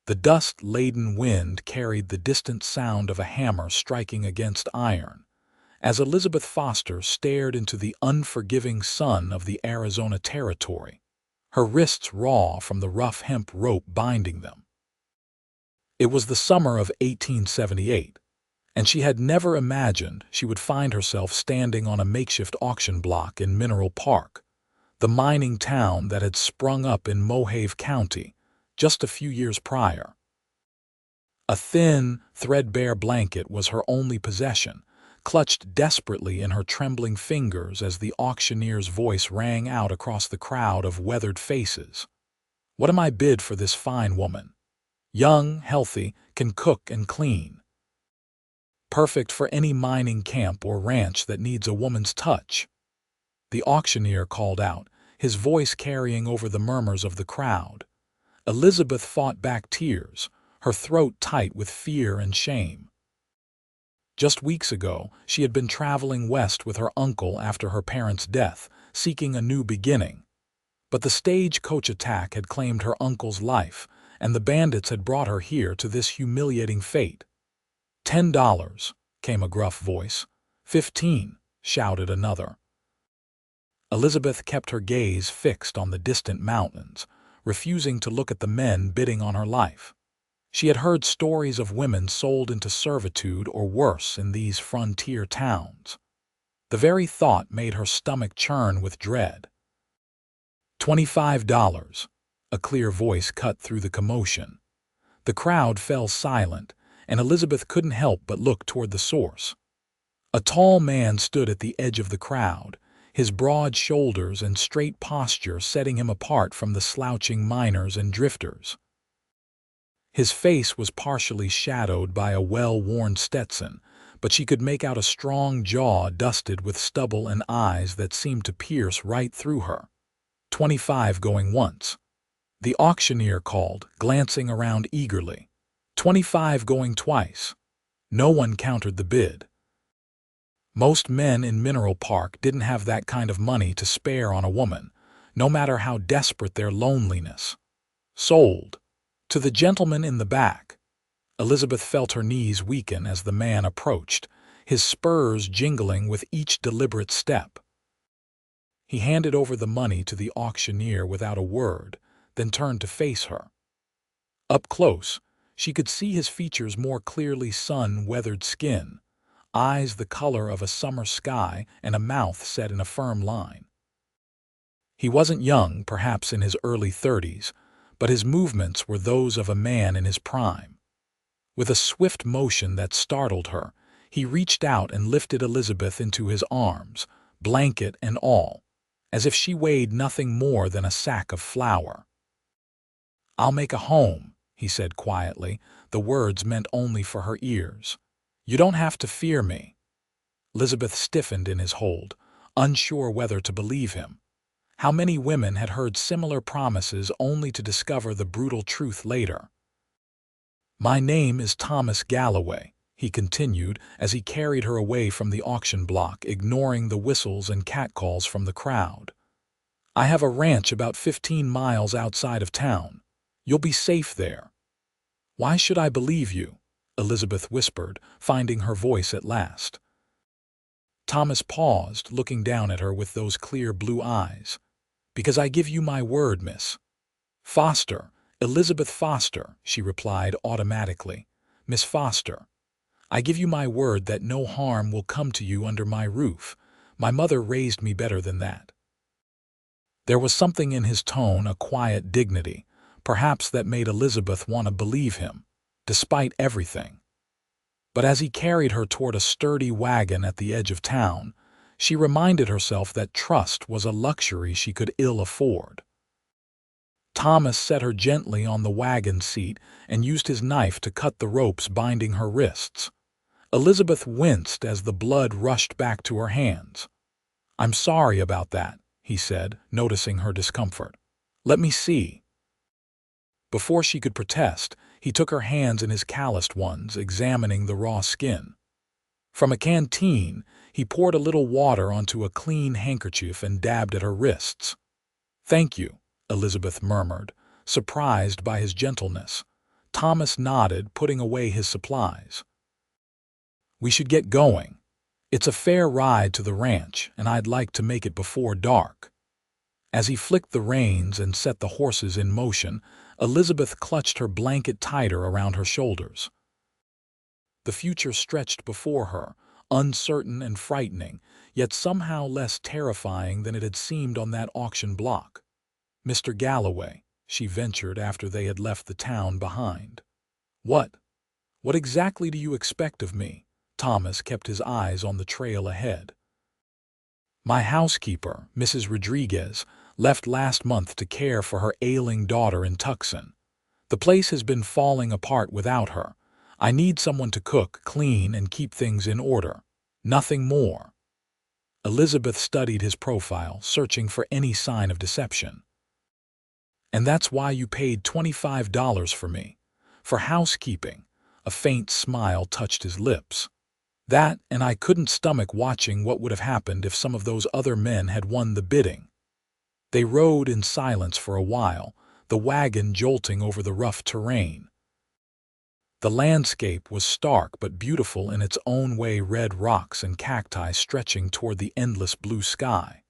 The dust-laden wind carried the distant sound of a hammer striking against iron, as Elizabeth Foster stared into the unforgiving sun of the Arizona Territory, her wrists raw from the rough hemp rope binding them. It was the summer of 1878, and she had never imagined she would find herself standing on a makeshift auction block in Mineral Park, the mining town that had sprung up in Mohave County just a few years prior. A thin, threadbare blanket was her only possession, clutched desperately in her trembling fingers as the auctioneer's voice rang out across the crowd of weathered faces. "What am I bid for this fine woman? Young, healthy, can cook and clean. Perfect for any mining camp or ranch that needs a woman's touch." The auctioneer called out, his voice carrying over the murmurs of the crowd. Elizabeth fought back tears, her throat tight with fear and shame. Just weeks ago, she had been traveling west with her uncle after her parents' death, seeking a new beginning. But the stagecoach attack had claimed her uncle's life, and the bandits had brought her here to this humiliating fate. $10, came a gruff voice. 15, shouted another. Elizabeth kept her gaze fixed on the distant mountains, refusing to look at the men bidding on her life. She had heard stories of women sold into servitude or worse in these frontier towns. The very thought made her stomach churn with dread. $25, a clear voice cut through the commotion. The crowd fell silent, and Elizabeth couldn't help but look toward the source. A tall man stood at the edge of the crowd, his broad shoulders and straight posture setting him apart from the slouching miners and drifters. His face was partially shadowed by a well-worn Stetson, but she could make out a strong jaw dusted with stubble and eyes that seemed to pierce right through her. 25 going once. The auctioneer called, glancing around eagerly. 25 going twice. No one countered the bid. Most men in Mineral Park didn't have that kind of money to spare on a woman, no matter how desperate their loneliness. Sold. To the gentleman in the back. Elizabeth felt her knees weaken as the man approached, his spurs jingling with each deliberate step. He handed over the money to the auctioneer without a word, then turned to face her. Up close, she could see his features more clearly: sun-weathered skin, eyes the color of a summer sky, and a mouth set in a firm line. He wasn't young, perhaps in his early 30s, but his movements were those of a man in his prime. With a swift motion that startled her, he reached out and lifted Elizabeth into his arms, blanket and all, as if she weighed nothing more than a sack of flour. "I'll make a home," he said quietly, the words meant only for her ears. "You don't have to fear me." Elizabeth stiffened in his hold, unsure whether to believe him. How many women had heard similar promises only to discover the brutal truth later? "My name is Thomas Galloway," he continued as he carried her away from the auction block, ignoring the whistles and catcalls from the crowd. "I have a ranch about 15 miles outside of town. You'll be safe there." "Why should I believe you?" Elizabeth whispered, finding her voice at last. Thomas paused, looking down at her with those clear blue eyes. "Because I give you my word, Miss Foster, Elizabeth Foster," she replied automatically. "Miss Foster. I give you my word that no harm will come to you under my roof. My mother raised me better than that." There was something in his tone, a quiet dignity, perhaps that made Elizabeth want to believe him, despite everything. But as he carried her toward a sturdy wagon at the edge of town, she reminded herself that trust was a luxury she could ill afford. Thomas set her gently on the wagon seat and used his knife to cut the ropes binding her wrists. Elizabeth winced as the blood rushed back to her hands. "I'm sorry about that," he said, noticing her discomfort. "Let me see." Before she could protest, he took her hands in his calloused ones, examining the raw skin. From a canteen, he poured a little water onto a clean handkerchief and dabbed at her wrists. "Thank you," Elizabeth murmured, surprised by his gentleness. Thomas nodded, putting away his supplies. We should get going. It's a fair ride to the ranch, and I'd like to make it before dark. As he flicked the reins and set the horses in motion, Elizabeth clutched her blanket tighter around her shoulders. The future stretched before her, uncertain and frightening, yet somehow less terrifying than it had seemed on that auction block. "Mr. Galloway," she ventured after they had left the town behind. "What exactly do you expect of me?" Thomas kept his eyes on the trail ahead. "My housekeeper, Mrs. Rodriguez, left last month to care for her ailing daughter in Tucson. The place has been falling apart without her. I need someone to cook, clean, and keep things in order. Nothing more." Elizabeth studied his profile, searching for any sign of deception. "And that's why you paid $25 for me? For housekeeping?" A faint smile touched his lips. "That, and I couldn't stomach watching what would have happened if some of those other men had won the bidding." They rode in silence for a while, the wagon jolting over the rough terrain. The landscape was stark but beautiful in its own way, red rocks and cacti stretching toward the endless blue sky.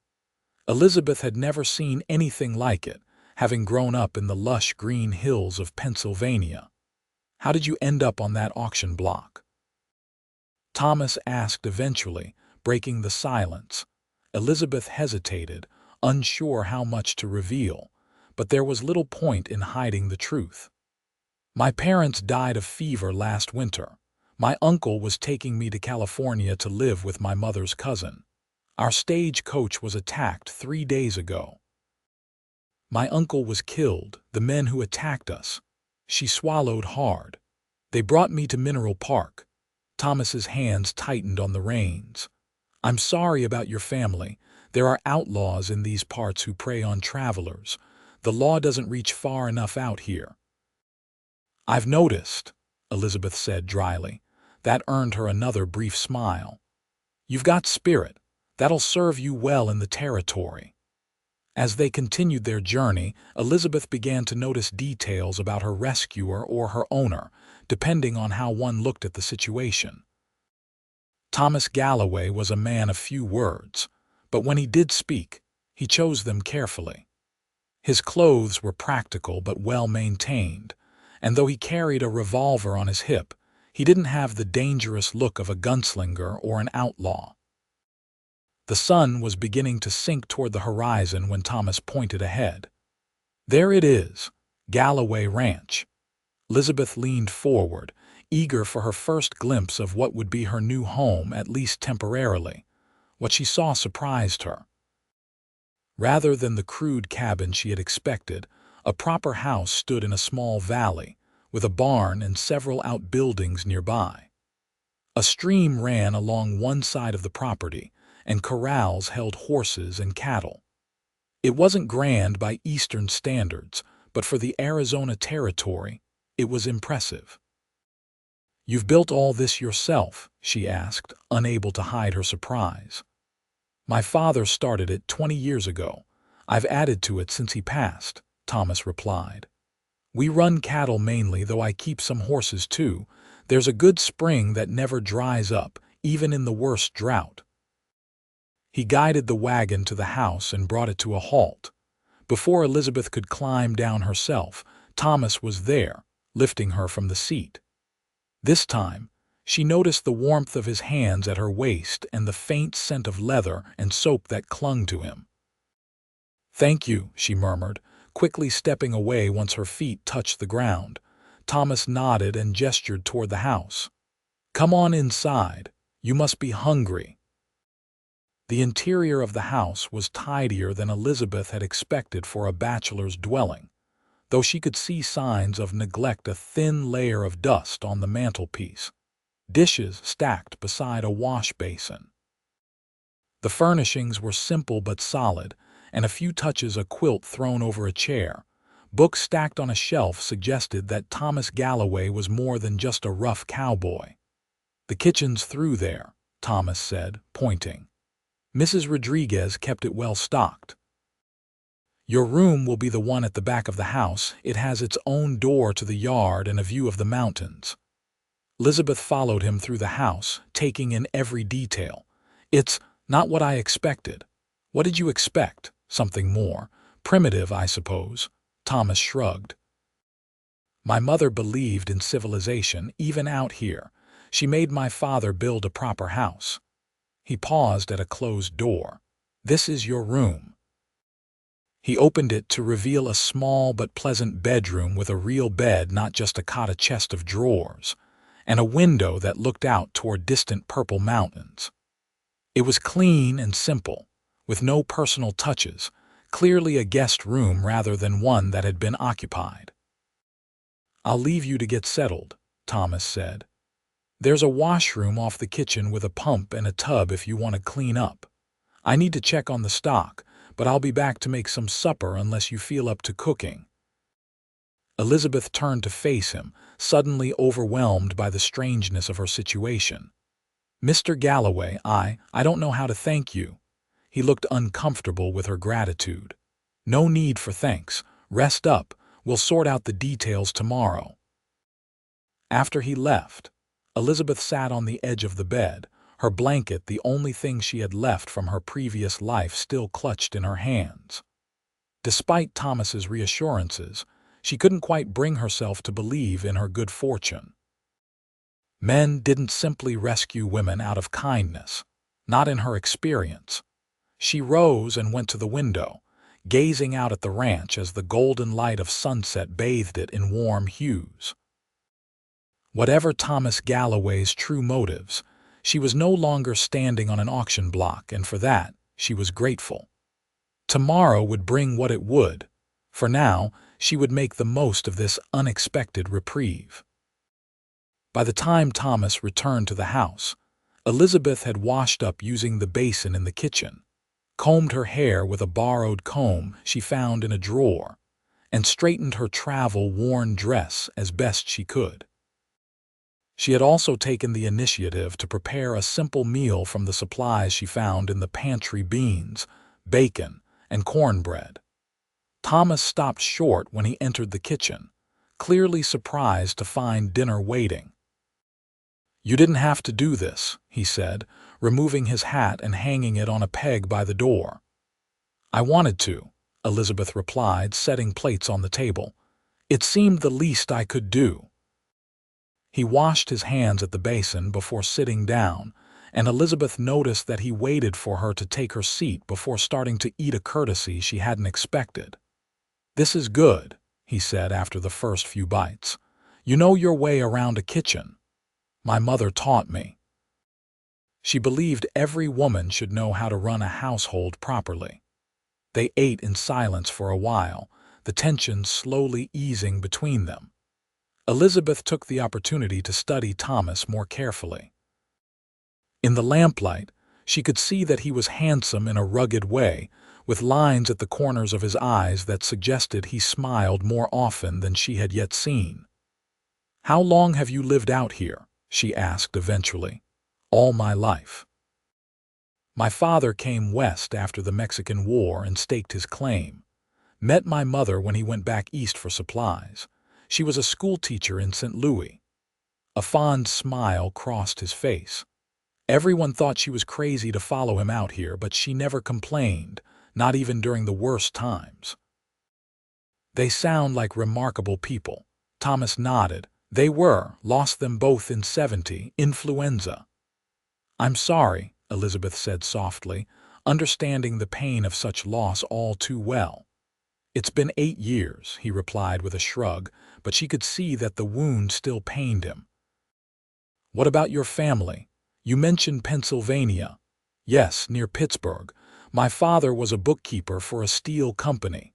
Elizabeth had never seen anything like it, having grown up in the lush green hills of Pennsylvania. "How did you end up on that auction block?" Thomas asked eventually, breaking the silence. Elizabeth hesitated, unsure how much to reveal, but there was little point in hiding the truth. "My parents died of fever last winter. My uncle was taking me to California to live with my mother's cousin. Our stagecoach was attacked 3 days ago. My uncle was killed, the men who attacked us." She swallowed hard. "They brought me to Mineral Park." Thomas's hands tightened on the reins. "I'm sorry about your family. There are outlaws in these parts who prey on travelers. The law doesn't reach far enough out here." "I've noticed," Elizabeth said dryly. That earned her another brief smile. "You've got spirit. That'll serve you well in the territory." As they continued their journey, Elizabeth began to notice details about her rescuer or her owner, depending on how one looked at the situation. Thomas Galloway was a man of few words, but when he did speak, he chose them carefully. His clothes were practical but well-maintained, and though he carried a revolver on his hip, he didn't have the dangerous look of a gunslinger or an outlaw. The sun was beginning to sink toward the horizon when Thomas pointed ahead. "There it is, Galloway Ranch." Elizabeth leaned forward, eager for her first glimpse of what would be her new home, at least temporarily. What she saw surprised her. Rather than the crude cabin she had expected, a proper house stood in a small valley, with a barn and several outbuildings nearby. A stream ran along one side of the property, and corrals held horses and cattle. It wasn't grand by Eastern standards, but for the Arizona territory, it was impressive. "You've built all this yourself?" she asked, unable to hide her surprise. "My father started it 20 years ago. I've added to it since he passed," Thomas replied. "We run cattle mainly, though I keep some horses too. There's a good spring that never dries up, even in the worst drought." He guided the wagon to the house and brought it to a halt. Before Elizabeth could climb down herself, Thomas was there, lifting her from the seat. This time, she noticed the warmth of his hands at her waist and the faint scent of leather and soap that clung to him. "Thank you," she murmured, quickly stepping away once her feet touched the ground. Thomas nodded and gestured toward the house. "Come on inside. You must be hungry." The interior of the house was tidier than Elizabeth had expected for a bachelor's dwelling, though she could see signs of neglect, a thin layer of dust on the mantelpiece, dishes stacked beside a wash basin. The furnishings were simple but solid, and a few touches, a quilt thrown over a chair. Books stacked on a shelf suggested that Thomas Galloway was more than just a rough cowboy. "The kitchen's through there," Thomas said, pointing. "Mrs. Rodriguez kept it well stocked." Your room will be the one at the back of the house. It has its own door to the yard and a view of the mountains. Elizabeth followed him through the house, taking in every detail. It's not what I expected. What did you expect? Something more primitive, I suppose. Thomas shrugged. My mother believed in civilization, even out here. She made my father build a proper house. He paused at a closed door. This is your room. He opened it to reveal a small but pleasant bedroom with a real bed, not just a cot, chest of drawers, and a window that looked out toward distant purple mountains. It was clean and simple, with no personal touches, clearly a guest room rather than one that had been occupied. I'll leave you to get settled, Thomas said. There's a washroom off the kitchen with a pump and a tub if you want to clean up. I need to check on the stock, but I'll be back to make some supper unless you feel up to cooking. Elizabeth turned to face him, suddenly overwhelmed by the strangeness of her situation. Mr. Galloway, I don't know how to thank you. He looked uncomfortable with her gratitude. No need for thanks. Rest up. We'll sort out the details tomorrow. After he left, Elizabeth sat on the edge of the bed, her blanket, the only thing she had left from her previous life, still clutched in her hands. Despite Thomas's reassurances, she couldn't quite bring herself to believe in her good fortune. Men didn't simply rescue women out of kindness, not in her experience. She rose and went to the window, gazing out at the ranch as the golden light of sunset bathed it in warm hues. Whatever Thomas Galloway's true motives, she was no longer standing on an auction block, and for that she was grateful. Tomorrow would bring what it would. For now, she would make the most of this unexpected reprieve. By the time Thomas returned to the house, Elizabeth had washed up using the basin in the kitchen, combed her hair with a borrowed comb she found in a drawer, and straightened her travel-worn dress as best she could. She had also taken the initiative to prepare a simple meal from the supplies she found in the pantry: beans, bacon, and cornbread. Thomas stopped short when he entered the kitchen, clearly surprised to find dinner waiting. You didn't have to do this, he said, removing his hat and hanging it on a peg by the door. I wanted to, Elizabeth replied, setting plates on the table. It seemed the least I could do. He washed his hands at the basin before sitting down, and Elizabeth noticed that he waited for her to take her seat before starting to eat, a courtesy she hadn't expected. This is good, he said after the first few bites. You know your way around a kitchen. My mother taught me. She believed every woman should know how to run a household properly. They ate in silence for a while, the tension slowly easing between them. Elizabeth took the opportunity to study Thomas more carefully. In the lamplight, she could see that he was handsome in a rugged way, with lines at the corners of his eyes that suggested he smiled more often than she had yet seen. How long have you lived out here? She asked eventually. All my life. My father came west after the Mexican War and staked his claim. Met my mother when he went back east for supplies. She was a schoolteacher in St. Louis. A fond smile crossed his face. Everyone thought she was crazy to follow him out here, but she never complained, not even during the worst times. They sound like remarkable people. Thomas nodded. They were. Lost them both in '70, influenza. I'm sorry, Elizabeth said softly, understanding the pain of such loss all too well. It's been 8 years, he replied with a shrug, but she could see that the wound still pained him. What about your family? You mentioned Pennsylvania. Yes, near Pittsburgh. My father was a bookkeeper for a steel company.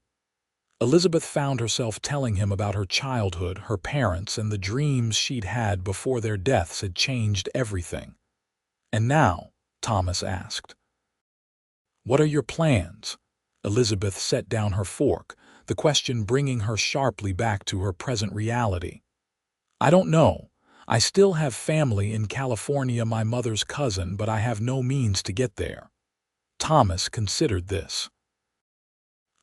Elizabeth found herself telling him about her childhood, her parents, and the dreams she'd had before their deaths had changed everything. And now, Thomas asked, what are your plans? Elizabeth set down her fork, the question bringing her sharply back to her present reality. I don't know. I still have family in California, my mother's cousin, but I have no means to get there. Thomas considered this.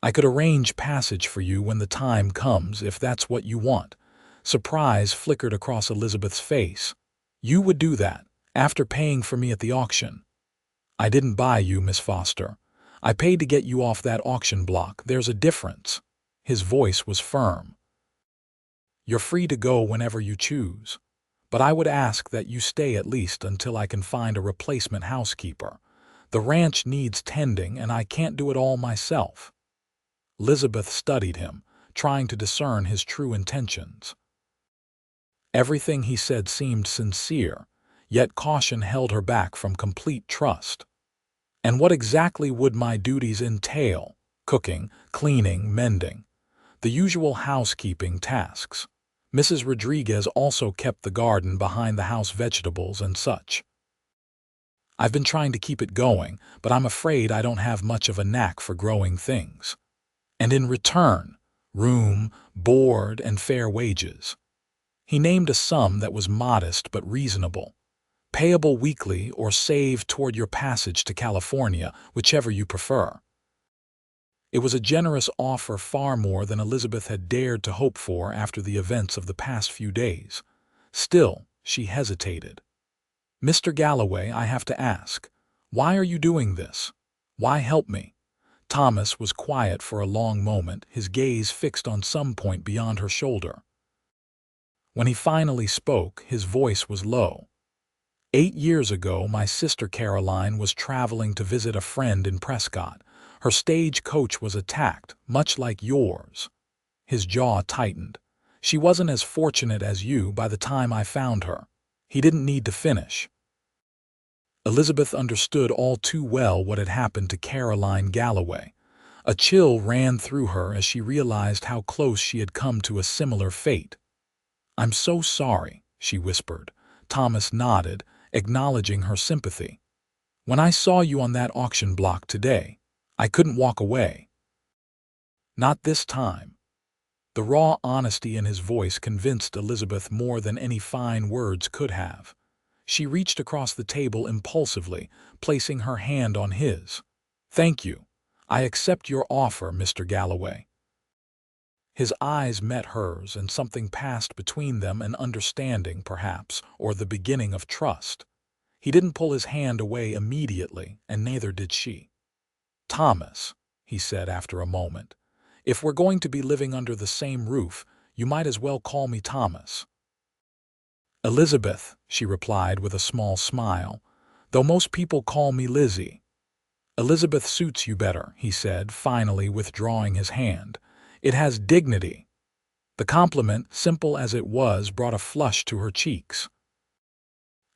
I could arrange passage for you when the time comes, if that's what you want. Surprise flickered across Elizabeth's face. You would do that, after paying for me at the auction. I didn't buy you, Miss Foster. I paid to get you off that auction block. There's a difference. His voice was firm. You're free to go whenever you choose, but I would ask that you stay at least until I can find a replacement housekeeper. The ranch needs tending, and I can't do it all myself. Elizabeth studied him, trying to discern his true intentions. Everything he said seemed sincere, yet caution held her back from complete trust. And what exactly would my duties entail? Cooking, cleaning, mending. The usual housekeeping tasks. Mrs. Rodriguez also kept the garden behind the house, vegetables and such. I've been trying to keep it going, but I'm afraid I don't have much of a knack for growing things. And in return, room, board, and fair wages. He named a sum that was modest but reasonable, payable weekly or saved toward your passage to California, whichever you prefer. It was a generous offer, far more than Elizabeth had dared to hope for after the events of the past few days. Still, she hesitated. Mr. Galloway, I have to ask, why are you doing this? Why help me? Thomas was quiet for a long moment, his gaze fixed on some point beyond her shoulder. When he finally spoke, his voice was low. 8 years ago, my sister Caroline was traveling to visit a friend in Prescott. Her stagecoach was attacked, much like yours. His jaw tightened. She wasn't as fortunate as you by the time I found her. He didn't need to finish. Elizabeth understood all too well what had happened to Caroline Galloway. A chill ran through her as she realized how close she had come to a similar fate. I'm so sorry, she whispered. Thomas nodded, acknowledging her sympathy. When I saw you on that auction block today, I couldn't walk away. Not this time. The raw honesty in his voice convinced Elizabeth more than any fine words could have. She reached across the table impulsively, placing her hand on his. Thank you. I accept your offer, Mr. Galloway. His eyes met hers, and something passed between them, an understanding, perhaps, or the beginning of trust. He didn't pull his hand away immediately, and neither did she. Thomas, he said after a moment, if we're going to be living under the same roof, you might as well call me Thomas. Elizabeth, she replied with a small smile, though most people call me Lizzie. Elizabeth suits you better, he said, finally withdrawing his hand. It has dignity. The compliment, simple as it was, brought a flush to her cheeks.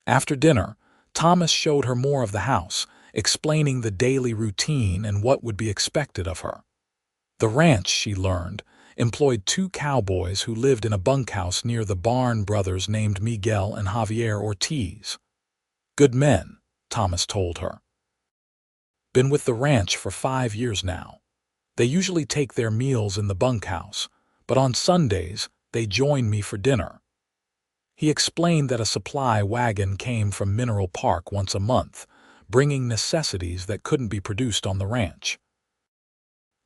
After dinner, Thomas showed her more of the house, explaining the daily routine and what would be expected of her. The ranch, she learned, employed 2 cowboys who lived in a bunkhouse near the Barn brothers named Miguel and Javier Ortiz. Good men, Thomas told her. Been with the ranch for 5 years now. They usually take their meals in the bunkhouse, but on Sundays they join me for dinner. He explained that a supply wagon came from Mineral Park once a month, bringing necessities that couldn't be produced on the ranch.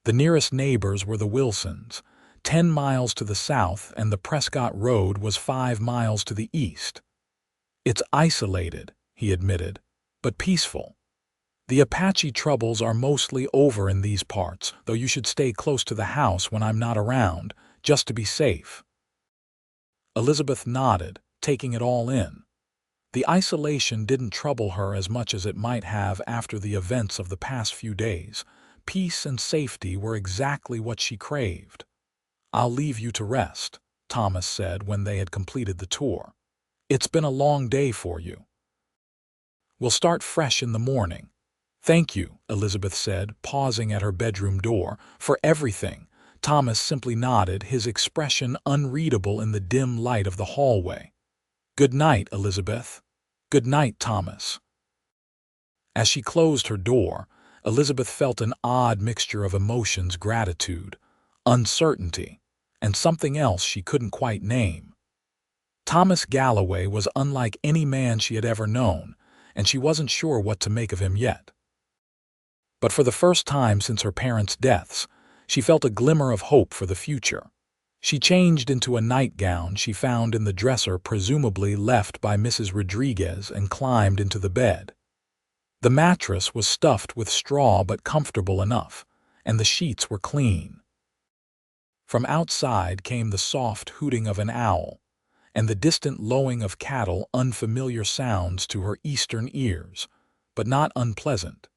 The nearest neighbors were the Wilsons, 10 miles to the south, and the Prescott Road was 5 miles to the east. It's isolated, he admitted, but peaceful. The Apache troubles are mostly over in these parts, though you should stay close to the house when I'm not around, just to be safe. Elizabeth nodded, taking it all in. The isolation didn't trouble her as much as it might have after the events of the past few days. Peace and safety were exactly what she craved. I'll leave you to rest, Thomas said when they had completed the tour. It's been a long day for you. We'll start fresh in the morning. Thank you, Elizabeth said, pausing at her bedroom door. For everything. Thomas simply nodded, his expression unreadable in the dim light of the hallway. Good night, Elizabeth. Good night, Thomas. As she closed her door, Elizabeth felt an odd mixture of emotions: gratitude, uncertainty, and something else she couldn't quite name. Thomas Galloway was unlike any man she had ever known, and she wasn't sure what to make of him yet. But for the first time since her parents' deaths, She felt a glimmer of hope for the future. She changed into a nightgown she found in the dresser presumably left by Mrs. Rodriguez and climbed into the bed. The mattress was stuffed with straw but comfortable enough, and the sheets were clean. From outside came the soft hooting of an owl, and the distant lowing of cattle, unfamiliar sounds to her eastern ears, but not unpleasant.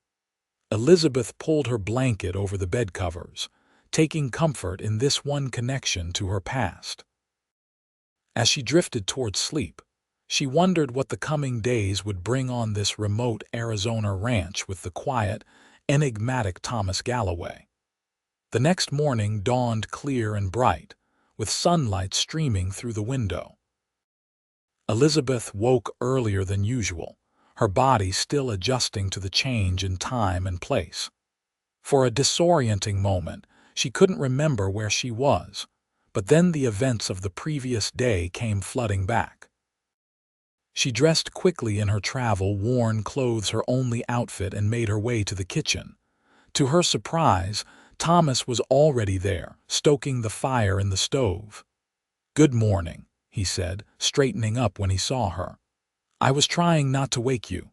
Elizabeth pulled her blanket over the bedcovers, taking comfort in this one connection to her past. As she drifted toward sleep, she wondered what the coming days would bring on this remote Arizona ranch with the quiet, enigmatic Thomas Galloway. The next morning dawned clear and bright, with sunlight streaming through the window. Elizabeth woke earlier than usual, her body still adjusting to the change in time and place. For a disorienting moment, she couldn't remember where she was, but then the events of the previous day came flooding back. She dressed quickly in her travel-worn clothes, her only outfit, and made her way to the kitchen. To her surprise, Thomas was already there, stoking the fire in the stove. "Good morning," he said, straightening up when he saw her. "I was trying not to wake you."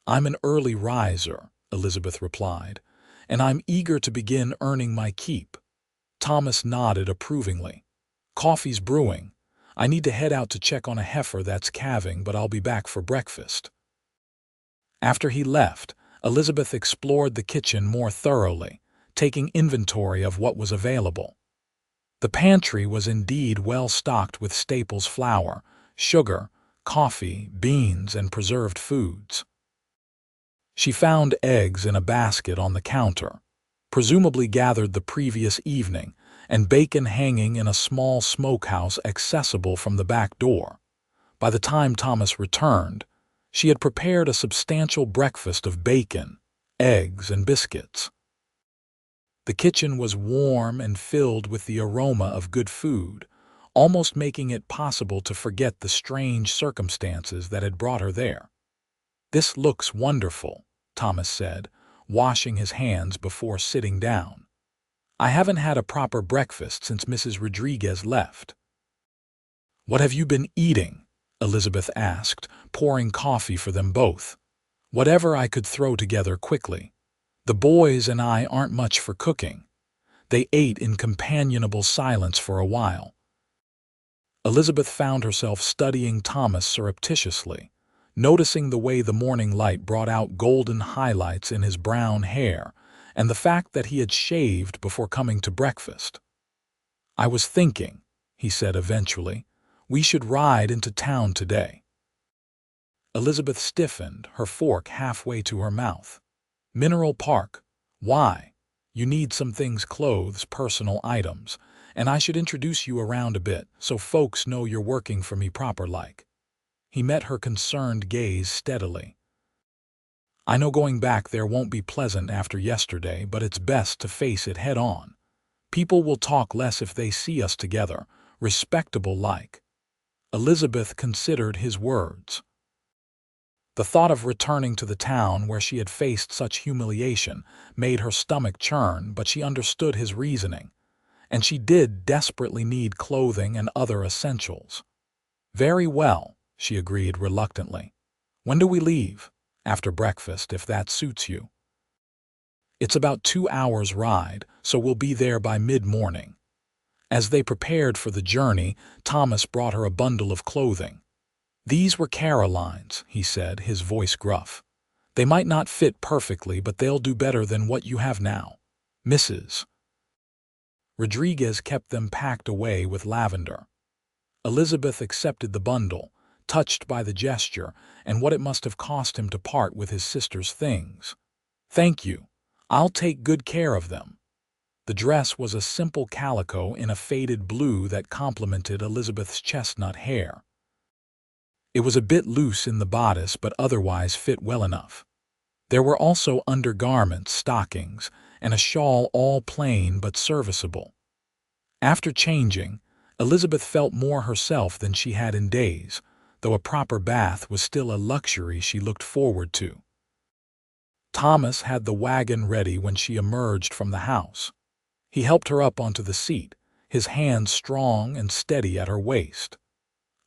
"I'm an early riser," Elizabeth replied, "and I'm eager to begin earning my keep." Thomas nodded approvingly. "Coffee's brewing. I need to head out to check on a heifer that's calving, but I'll be back for breakfast." After he left, Elizabeth explored the kitchen more thoroughly, taking inventory of what was available. The pantry was indeed well stocked with staples: flour, sugar, coffee, beans, and preserved foods. She found eggs in a basket on the counter, presumably gathered the previous evening, and bacon hanging in a small smokehouse accessible from the back door. By the time Thomas returned, she had prepared a substantial breakfast of bacon, eggs, and biscuits. The kitchen was warm and filled with the aroma of good food, almost making it possible to forget the strange circumstances that had brought her there. "This looks wonderful," Thomas said, washing his hands before sitting down. "I haven't had a proper breakfast since Mrs. Rodriguez left." "What have you been eating?" Elizabeth asked, pouring coffee for them both. "Whatever I could throw together quickly. The boys and I aren't much for cooking." They ate in companionable silence for a while. Elizabeth found herself studying Thomas surreptitiously, noticing the way the morning light brought out golden highlights in his brown hair and the fact that he had shaved before coming to breakfast. "I was thinking," he said eventually, "we should ride into town today." Elizabeth stiffened, her fork halfway to her mouth. "Mineral Park? Why? You need some things: clothes, personal items, and I should introduce you around a bit so folks know you're working for me proper-like." He met her concerned gaze steadily. "I know going back there won't be pleasant after yesterday, but it's best to face it head-on. People will talk less if they see us together, respectable-like." Elizabeth considered his words. The thought of returning to the town where she had faced such humiliation made her stomach churn, but she understood his reasoning, and she did desperately need clothing and other essentials. "Very well," she agreed reluctantly. "When do we leave?" "After breakfast, if that suits you." "It's about 2 hours' ride, so we'll be there by mid-morning." As they prepared for the journey, Thomas brought her a bundle of clothing. "These were Caroline's," he said, his voice gruff. "They might not fit perfectly, but they'll do better than what you have now. Mrs. Rodriguez kept them packed away with lavender." Elizabeth accepted the bundle, touched by the gesture and what it must have cost him to part with his sister's things. "Thank you. I'll take good care of them." The dress was a simple calico in a faded blue that complemented Elizabeth's chestnut hair. It was a bit loose in the bodice, but otherwise fit well enough. There were also undergarments, stockings, and a shawl, all plain but serviceable. After changing, Elizabeth felt more herself than she had in days, though a proper bath was still a luxury she looked forward to. Thomas had the wagon ready when she emerged from the house. He helped her up onto the seat, his hands strong and steady at her waist.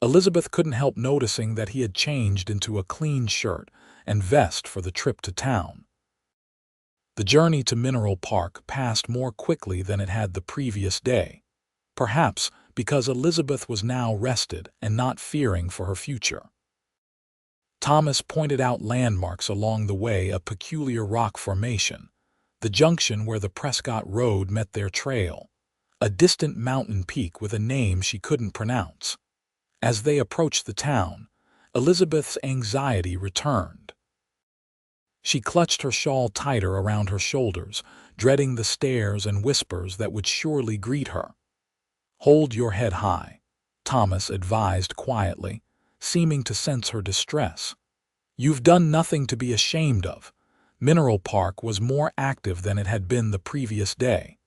Elizabeth couldn't help noticing that he had changed into a clean shirt and vest for the trip to town. The journey to Mineral Park passed more quickly than it had the previous day, perhaps because Elizabeth was now rested and not fearing for her future. Thomas pointed out landmarks along the way, a peculiar rock formation, the junction where the Prescott Road met their trail, a distant mountain peak with a name she couldn't pronounce. As they approached the town, Elizabeth's anxiety returned. She clutched her shawl tighter around her shoulders, dreading the stares and whispers that would surely greet her. "Hold your head high," Thomas advised quietly, seeming to sense her distress. "You've done nothing to be ashamed of." Mineral Park was more active than it had been the previous day.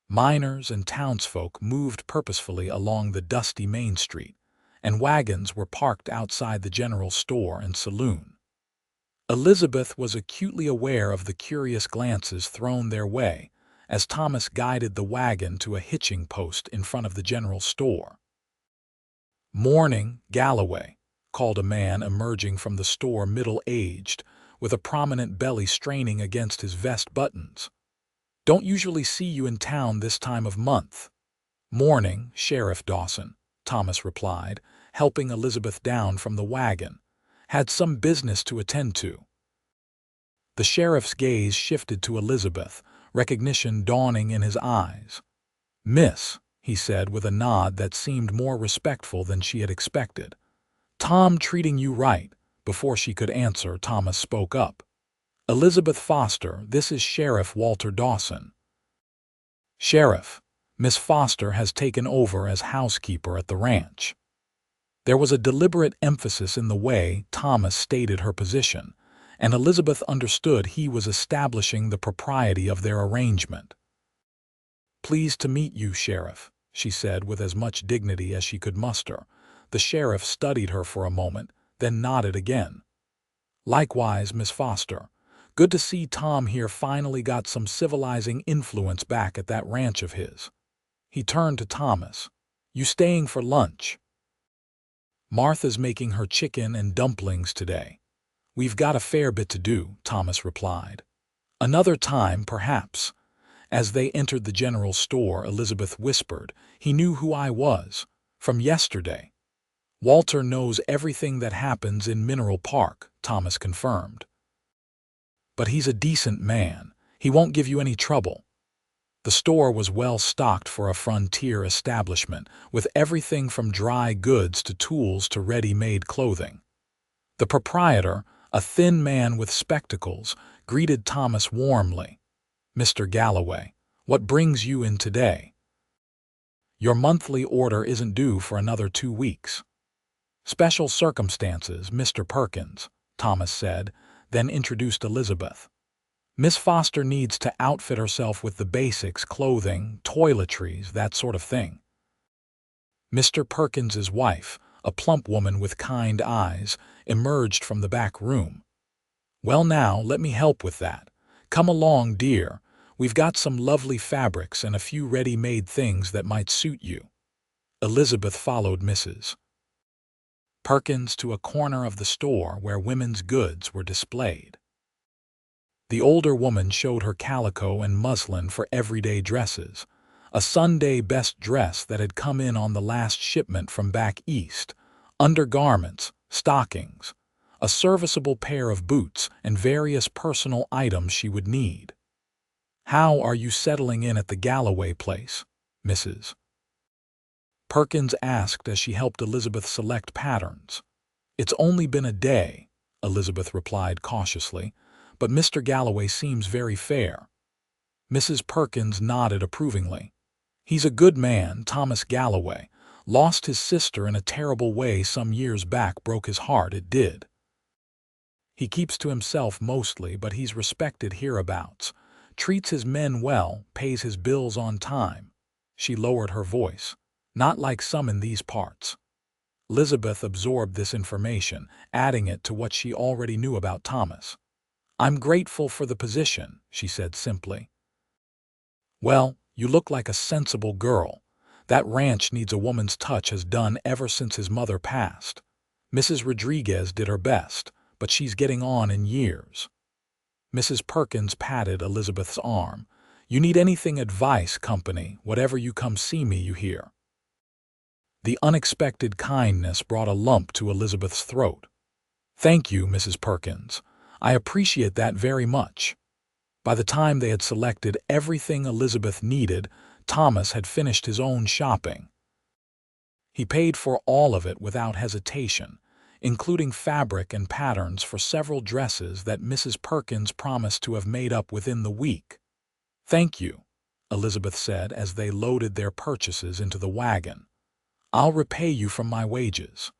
Miners and townsfolk moved purposefully along the dusty main street, and wagons were parked outside the general store and saloon. Elizabeth was acutely aware of the curious glances thrown their way as Thomas guided the wagon to a hitching post in front of the general store. "Morning, Galloway," called a man emerging from the store, middle-aged, with a prominent belly straining against his vest buttons. "Don't usually see you in town this time of month." "Morning, Sheriff Dawson," Thomas replied, helping Elizabeth down from the wagon. "Had some business to attend to." The sheriff's gaze shifted to Elizabeth, recognition dawning in his eyes. "Miss," he said with a nod that seemed more respectful than she had expected. "Tom treating you right?" Before she could answer, Thomas spoke up. "Elizabeth Foster, this is Sheriff Walter Dawson." "Sheriff, Miss Foster has taken over as housekeeper at the ranch." There was a deliberate emphasis in the way Thomas stated her position, and Elizabeth understood he was establishing the propriety of their arrangement. "Pleased to meet you, Sheriff," she said with as much dignity as she could muster. The sheriff studied her for a moment, then nodded again. "Likewise, Miss Foster. Good to see Tom here finally got some civilizing influence back at that ranch of his." He turned to Thomas. "You staying for lunch?" "Martha's making her chicken and dumplings today. We've got a fair bit to do," Thomas replied. "Another time, perhaps." As they entered the general store, Elizabeth whispered, "He knew who I was. From yesterday." "Walter knows everything that happens in Mineral Park," Thomas confirmed. "But he's a decent man. He won't give you any trouble." The store was well stocked for a frontier establishment, with everything from dry goods to tools to ready-made clothing. The proprietor, a thin man with spectacles, greeted Thomas warmly. "Mr. Galloway, what brings you in today?" "Your monthly order isn't due for another 2 weeks." "Special circumstances, Mr. Perkins," Thomas said, then introduced Elizabeth. "Miss Foster needs to outfit herself with the basics, clothing, toiletries, that sort of thing." Mr. Perkins's wife, a plump woman with kind eyes, emerged from the back room. "Well now, let me help with that. Come along, dear. We've got some lovely fabrics and a few ready-made things that might suit you." Elizabeth followed Mrs. Perkins to a corner of the store where women's goods were displayed. The older woman showed her calico and muslin for everyday dresses, a Sunday best dress that had come in on the last shipment from back east, undergarments, stockings, a serviceable pair of boots, and various personal items she would need. "How are you settling in at the Galloway place, Mrs. Perkins asked as she helped Elizabeth select patterns. "It's only been a day," Elizabeth replied cautiously, "but Mr. Galloway seems very fair." Mrs. Perkins nodded approvingly. "He's a good man, Thomas Galloway. Lost his sister in a terrible way some years back, broke his heart, it did. He keeps to himself mostly, but he's respected hereabouts. Treats his men well, pays his bills on time." She lowered her voice. "Not like some in these parts." Elizabeth absorbed this information, adding it to what she already knew about Thomas. "I'm grateful for the position," she said simply. Well, you look like a sensible girl. That ranch needs a woman's touch has done ever since his mother passed. Mrs. Rodriguez did her best, but she's getting on in years. Mrs. Perkins patted Elizabeth's arm. You need anything advice, company, whatever you come see me, you hear. The unexpected kindness brought a lump to Elizabeth's throat. Thank you, Mrs. Perkins. I appreciate that very much. By the time they had selected everything Elizabeth needed, Thomas had finished his own shopping. He paid for all of it without hesitation, including fabric and patterns for several dresses that Mrs. Perkins promised to have made up within the week. Thank you, Elizabeth said as they loaded their purchases into the wagon. I'll repay you from my wages.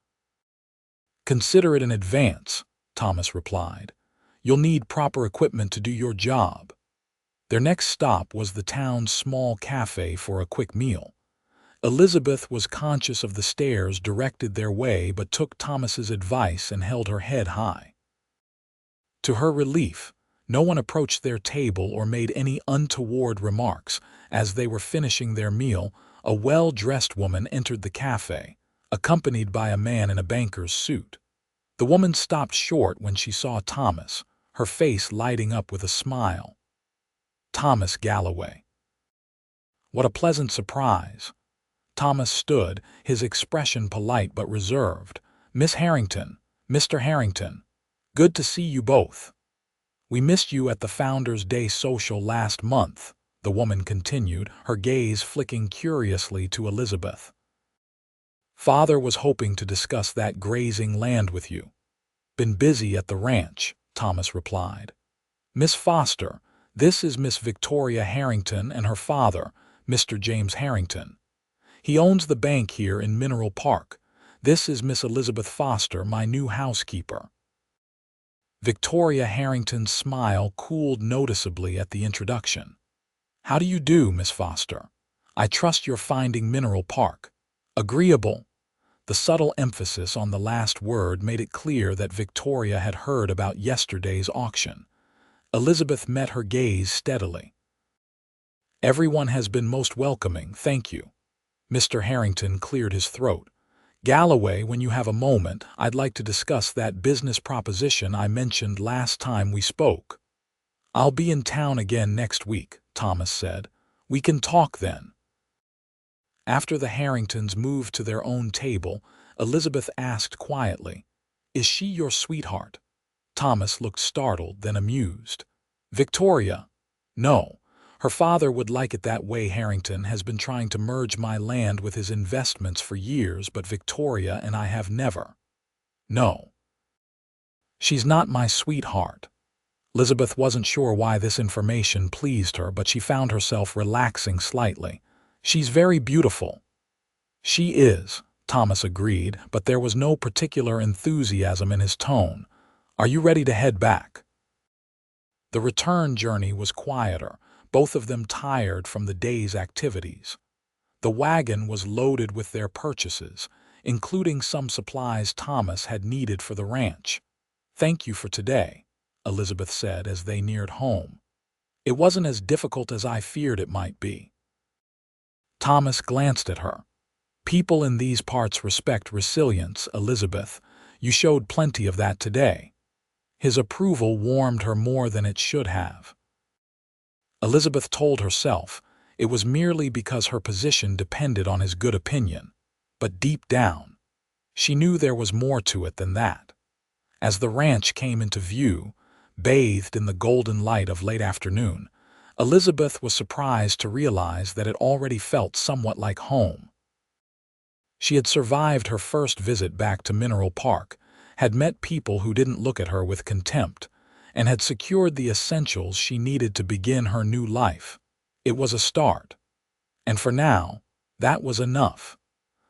Consider it in advance, Thomas replied. You'll need proper equipment to do your job. Their next stop was the town's small cafe for a quick meal. Elizabeth was conscious of the stares directed their way but took Thomas's advice and held her head high. To her relief, no one approached their table or made any untoward remarks. As they were finishing their meal, a well-dressed woman entered the cafe, accompanied by a man in a banker's suit. The woman stopped short when she saw Thomas, her face lighting up with a smile. Thomas Galloway. What a pleasant surprise. Thomas stood, his expression polite but reserved. Miss Harrington, Mr. Harrington, good to see you both. We missed you at the Founders' Day social last month, the woman continued, her gaze flicking curiously to Elizabeth. Father was hoping to discuss that grazing land with you. Been busy at the ranch, Thomas replied. Miss Foster, this is Miss Victoria Harrington and her father, Mr. James Harrington. He owns the bank here in Mineral Park. This is Miss Elizabeth Foster, my new housekeeper. Victoria Harrington's smile cooled noticeably at the introduction. How do you do, Miss Foster? I trust you're finding Mineral Park agreeable. The subtle emphasis on the last word made it clear that Victoria had heard about yesterday's auction. Elizabeth met her gaze steadily. Everyone has been most welcoming, thank you. Mr. Harrington cleared his throat. Galloway, when you have a moment, I'd like to discuss that business proposition I mentioned last time we spoke. I'll be in town again next week, Thomas said. We can talk then. After the Harringtons moved to their own table, Elizabeth asked quietly, Is she your sweetheart? Thomas looked startled, then amused. Victoria? No. Her father would like it that way. Harrington has been trying to merge my land with his investments for years, but Victoria and I have never. No. She's not my sweetheart. Elizabeth wasn't sure why this information pleased her, but she found herself relaxing slightly. She's very beautiful. She is, Thomas agreed, but there was no particular enthusiasm in his tone. Are you ready to head back? The return journey was quieter, both of them tired from the day's activities. The wagon was loaded with their purchases, including some supplies Thomas had needed for the ranch. Thank you for today, Elizabeth said as they neared home. It wasn't as difficult as I feared it might be. Thomas glanced at her. People in these parts respect resilience, Elizabeth. You showed plenty of that today. His approval warmed her more than it should have. Elizabeth told herself it was merely because her position depended on his good opinion, but deep down, she knew there was more to it than that. As the ranch came into view, bathed in the golden light of late afternoon, Elizabeth was surprised to realize that it already felt somewhat like home. She had survived her first visit back to Mineral Park, had met people who didn't look at her with contempt, and had secured the essentials she needed to begin her new life. It was a start. And for now, that was enough.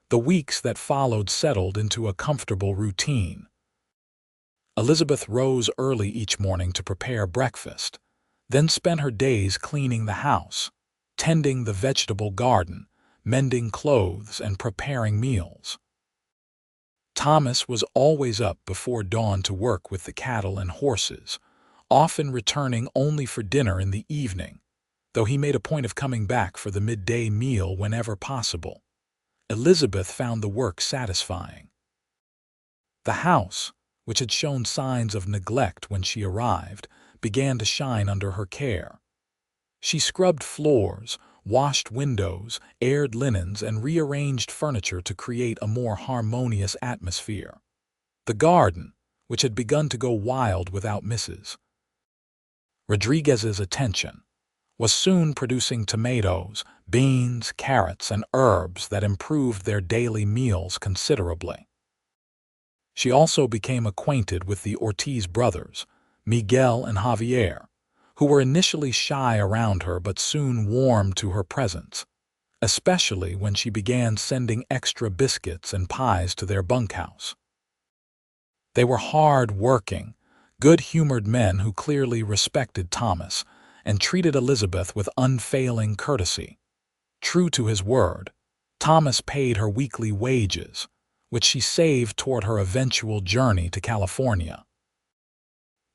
The weeks that followed settled into a comfortable routine. Elizabeth rose early each morning to prepare breakfast, then spent her days cleaning the house, tending the vegetable garden, mending clothes, and preparing meals. Thomas was always up before dawn to work with the cattle and horses, often returning only for dinner in the evening. though he made a point of coming back for the midday meal whenever possible. Elizabeth found the work satisfying. The house, which had shown signs of neglect when she arrived, began to shine under her care. She scrubbed floors, washed windows, aired linens, and rearranged furniture to create a more harmonious atmosphere. The garden, which had begun to go wild without Mrs. Rodriguez's attention, was soon producing tomatoes, beans, carrots, and herbs that improved their daily meals considerably. She also became acquainted with the Ortiz brothers, Miguel and Javier, who were initially shy around her but soon warmed to her presence, especially when she began sending extra biscuits and pies to their bunkhouse. They were hard-working, good-humored men who clearly respected Thomas and treated Elizabeth with unfailing courtesy. True to his word, Thomas paid her weekly wages, which she saved toward her eventual journey to California.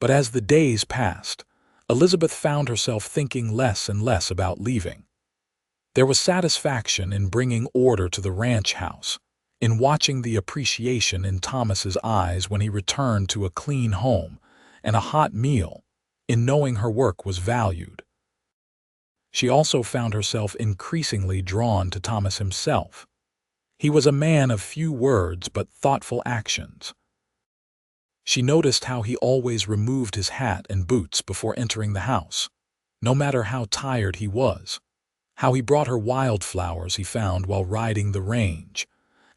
But as the days passed, Elizabeth found herself thinking less and less about leaving. There was satisfaction in bringing order to the ranch house, in watching the appreciation in Thomas's eyes when he returned to a clean home and a hot meal, in knowing her work was valued. She also found herself increasingly drawn to Thomas himself. He was a man of few words but thoughtful actions. She noticed how he always removed his hat and boots before entering the house, no matter how tired he was, how he brought her wildflowers he found while riding the range,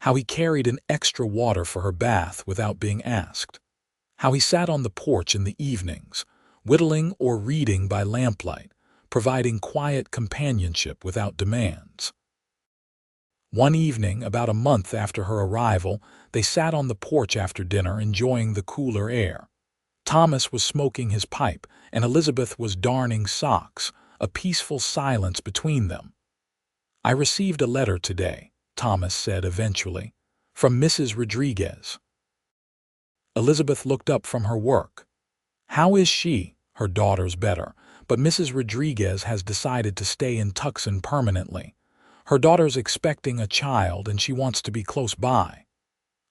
how he carried an extra water for her bath without being asked, how he sat on the porch in the evenings, whittling or reading by lamplight, providing quiet companionship without demands. One evening, about a month after her arrival, they sat on the porch after dinner enjoying the cooler air. Thomas was smoking his pipe, and Elizabeth was darning socks, a peaceful silence between them. "I received a letter today," Thomas said eventually, "from Mrs. Rodriguez." Elizabeth looked up from her work. "How is she?" "Her daughter's better, but Mrs. Rodriguez has decided to stay in Tucson permanently. Her daughter's expecting a child and she wants to be close by."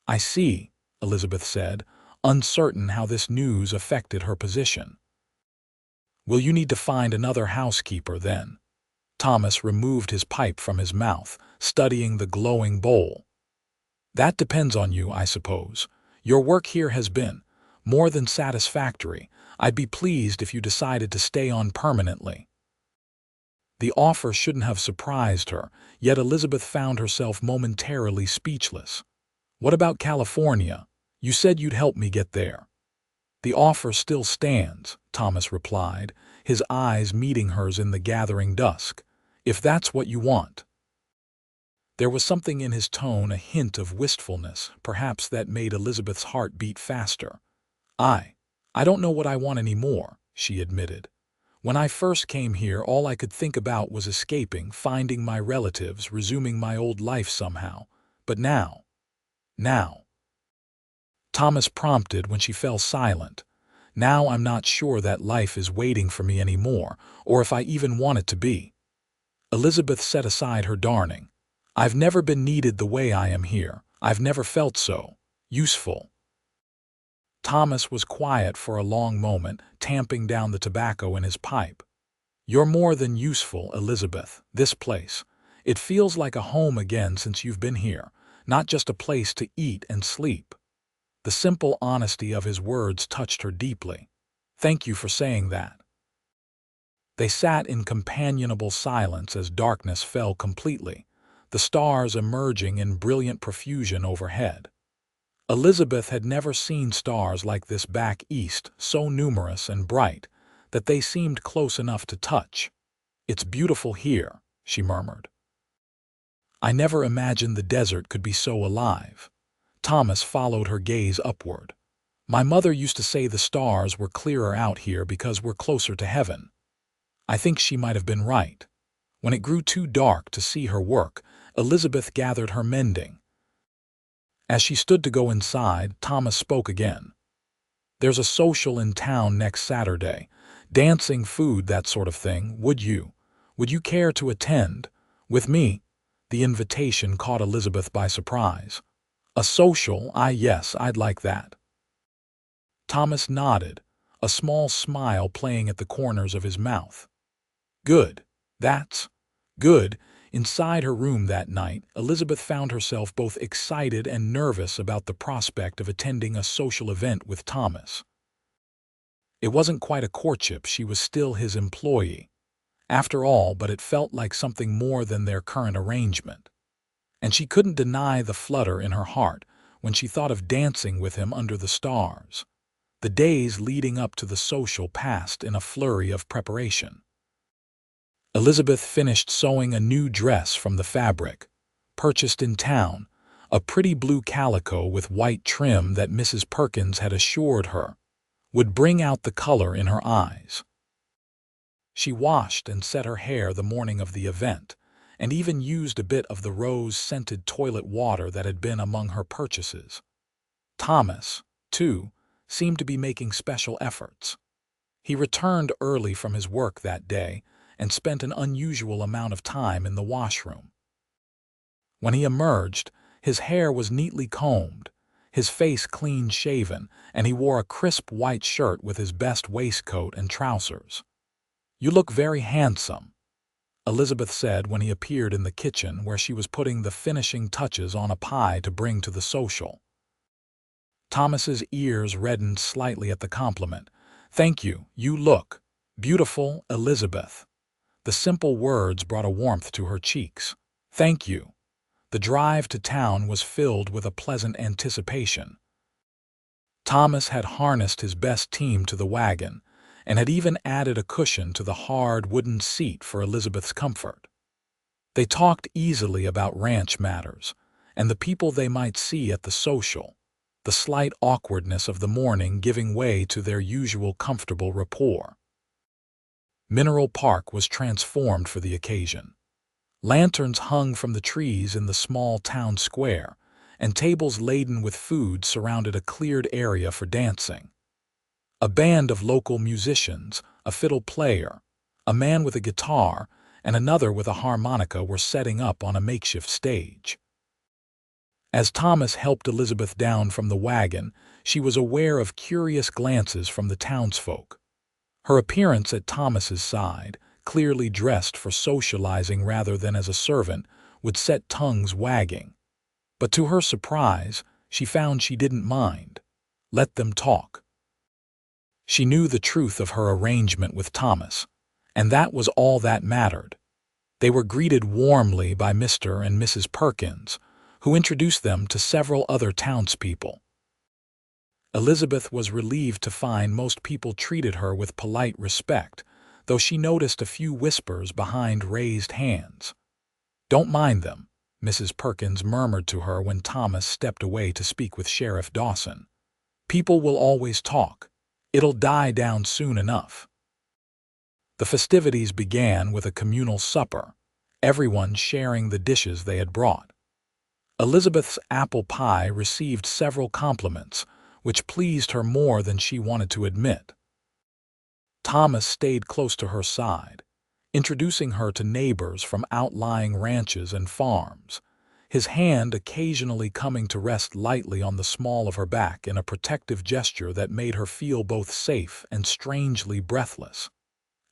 "I see," Elizabeth said, uncertain how this news affected her position. "Will you need to find another housekeeper then?" Thomas removed his pipe from his mouth, studying the glowing bowl. "That depends on you, I suppose. Your work here has been more than satisfactory. I'd be pleased if you decided to stay on permanently." The offer shouldn't have surprised her, yet Elizabeth found herself momentarily speechless. "What about California? You said you'd help me get there." "The offer still stands," Thomas replied, his eyes meeting hers in the gathering dusk, "if that's what you want." There was something in his tone, a hint of wistfulness, perhaps, that made Elizabeth's heart beat faster. I don't know what I want anymore," she admitted. "When I first came here, all I could think about was escaping, finding my relatives, resuming my old life somehow. But now. Thomas prompted when she fell silent. "Now I'm not sure that life is waiting for me anymore, or if I even want it to be." Elizabeth set aside her darning. "I've never been needed the way I am here. I've never felt so useful." Thomas was quiet for a long moment, tamping down the tobacco in his pipe. "You're more than useful, Elizabeth. This place. It feels like a home again since you've been here, not just a place to eat and sleep." The simple honesty of his words touched her deeply. "Thank you for saying that." They sat in companionable silence as darkness fell completely, the stars emerging in brilliant profusion overhead. Elizabeth had never seen stars like this back east, so numerous and bright that they seemed close enough to touch. "It's beautiful here," she murmured. "I never imagined the desert could be so alive." Thomas followed her gaze upward. "My mother used to say the stars were clearer out here because we're closer to heaven." I think she might have been right. When it grew too dark to see her work, Elizabeth gathered her mending. As she stood to go inside, Thomas spoke again. "There's a social in town next Saturday. Dancing, food, that sort of thing. Would you Would you care to attend? With me? The invitation caught Elizabeth by surprise. A social? Yes, I'd like that. Thomas nodded, a small smile playing at the corners of his mouth. Good. That's good. Inside her room that night, Elizabeth found herself both excited and nervous about the prospect of attending a social event with Thomas. It wasn't quite a courtship, she was still his employee. After all, but it felt like something more than their current arrangement. And she couldn't deny the flutter in her heart when she thought of dancing with him under the stars. The days leading up to the social passed in a flurry of preparation. Elizabeth finished sewing a new dress from the fabric, purchased in town, a pretty blue calico with white trim that Mrs. Perkins had assured her would bring out the color in her eyes. She washed and set her hair the morning of the event, and even used a bit of the rose-scented toilet water that had been among her purchases. Thomas, too, seemed to be making special efforts. He returned early from his work that day and spent an unusual amount of time in the washroom. When he emerged, his hair was neatly combed, his face clean-shaven, and he wore a crisp white shirt with his best waistcoat and trousers. "You look very handsome," Elizabeth said when he appeared in the kitchen where she was putting the finishing touches on a pie to bring to the social. Thomas's ears reddened slightly at the compliment. "Thank you. You look beautiful, Elizabeth." The simple words brought a warmth to her cheeks. "Thank you." The drive to town was filled with a pleasant anticipation. Thomas had harnessed his best team to the wagon, and had even added a cushion to the hard wooden seat for Elizabeth's comfort. They talked easily about ranch matters, and the people they might see at the social, the slight awkwardness of the morning giving way to their usual comfortable rapport. Mineral Park was transformed for the occasion. Lanterns hung from the trees in the small town square, and tables laden with food surrounded a cleared area for dancing. A band of local musicians, a fiddle player, a man with a guitar, and another with a harmonica were setting up on a makeshift stage. As Thomas helped Elizabeth down from the wagon, she was aware of curious glances from the townsfolk. Her appearance at Thomas's side, clearly dressed for socializing rather than as a servant, would set tongues wagging. But to her surprise, she found she didn't mind. Let them talk. She knew the truth of her arrangement with Thomas, and that was all that mattered. They were greeted warmly by Mr. and Mrs. Perkins, who introduced them to several other townspeople. Elizabeth was relieved to find most people treated her with polite respect, though she noticed a few whispers behind raised hands. "Don't mind them," Mrs. Perkins murmured to her when Thomas stepped away to speak with Sheriff Dawson. "People will always talk. It'll die down soon enough." The festivities began with a communal supper, everyone sharing the dishes they had brought. Elizabeth's apple pie received several compliments, which pleased her more than she wanted to admit. Thomas stayed close to her side, introducing her to neighbors from outlying ranches and farms, his hand occasionally coming to rest lightly on the small of her back in a protective gesture that made her feel both safe and strangely breathless.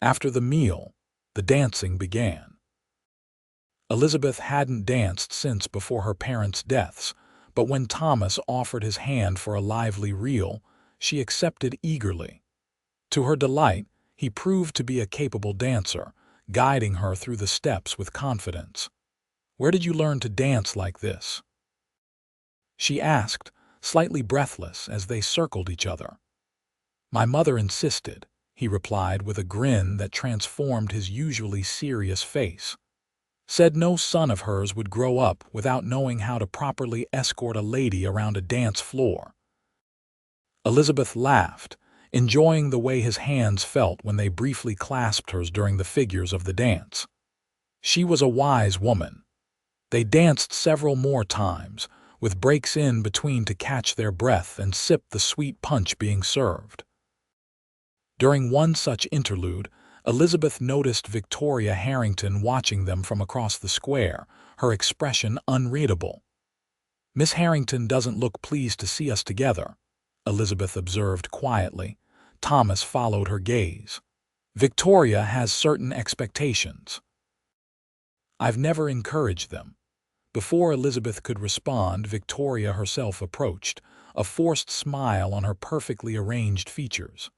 After the meal, the dancing began. Elizabeth hadn't danced since before her parents' deaths, but when Thomas offered his hand for a lively reel, she accepted eagerly. To her delight, he proved to be a capable dancer, guiding her through the steps with confidence. "Where did you learn to dance like this?" she asked, slightly breathless as they circled each other. "My mother insisted," he replied with a grin that transformed his usually serious face. "Said no son of hers would grow up without knowing how to properly escort a lady around a dance floor." Elizabeth laughed, enjoying the way his hands felt when they briefly clasped hers during the figures of the dance. She was a wise woman. They danced several more times, with breaks in between to catch their breath and sip the sweet punch being served. During one such interlude, Elizabeth noticed Victoria Harrington watching them from across the square, her expression unreadable. "Miss Harrington doesn't look pleased to see us together," Elizabeth observed quietly. Thomas followed her gaze. "Victoria has certain expectations. I've never encouraged them." Before Elizabeth could respond, Victoria herself approached, a forced smile on her perfectly arranged features.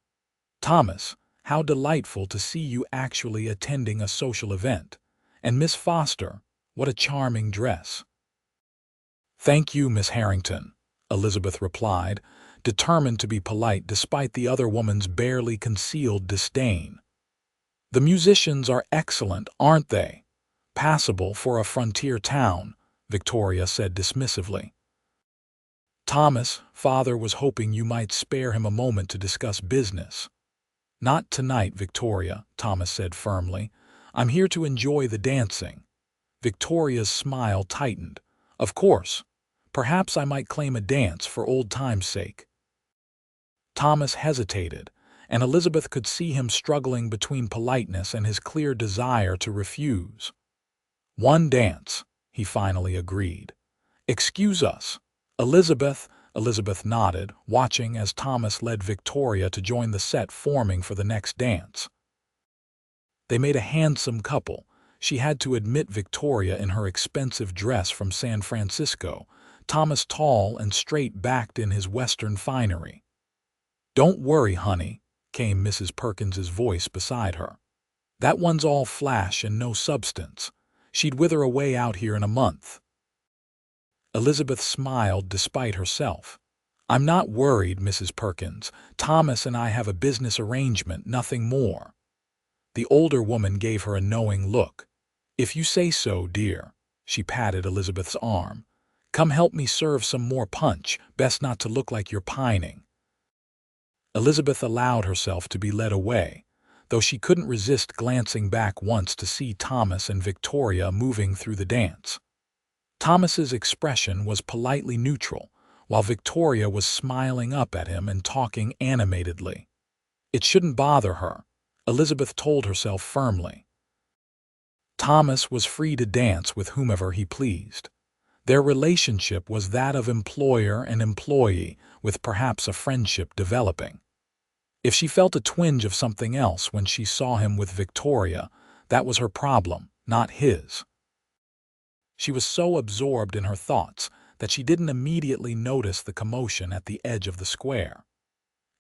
"Thomas, how delightful to see you actually attending a social event. And Miss Foster, what a charming dress." "Thank you, Miss Harrington," Elizabeth replied, determined to be polite despite the other woman's barely concealed disdain. "The musicians are excellent, aren't they? Passable for a frontier town," Victoria said dismissively. "Thomas, father was hoping you might spare him a moment to discuss business." "Not tonight, Victoria," Thomas said firmly. "I'm here to enjoy the dancing." Victoria's smile tightened. "Of course. Perhaps I might claim a dance for old time's sake." Thomas hesitated, and Elizabeth could see him struggling between politeness and his clear desire to refuse. "One dance," he finally agreed. "Excuse us, Elizabeth." Elizabeth nodded, watching as Thomas led Victoria to join the set forming for the next dance. They made a handsome couple. She had to admit Victoria in her expensive dress from San Francisco, Thomas tall and straight-backed in his Western finery. "Don't worry, honey," came Mrs. Perkins's voice beside her. "That one's all flash and no substance. She'd wither away out here in a month." Elizabeth smiled despite herself. "I'm not worried, Mrs. Perkins. Thomas and I have a business arrangement, nothing more." The older woman gave her a knowing look. "If you say so, dear." She patted Elizabeth's arm. "Come help me serve some more punch. Best not to look like you're pining." Elizabeth allowed herself to be led away, though she couldn't resist glancing back once to see Thomas and Victoria moving through the dance. Thomas's expression was politely neutral, while Victoria was smiling up at him and talking animatedly. It shouldn't bother her, Elizabeth told herself firmly. Thomas was free to dance with whomever he pleased. Their relationship was that of employer and employee, with perhaps a friendship developing. If she felt a twinge of something else when she saw him with Victoria, that was her problem, not his. She was so absorbed in her thoughts that she didn't immediately notice the commotion at the edge of the square.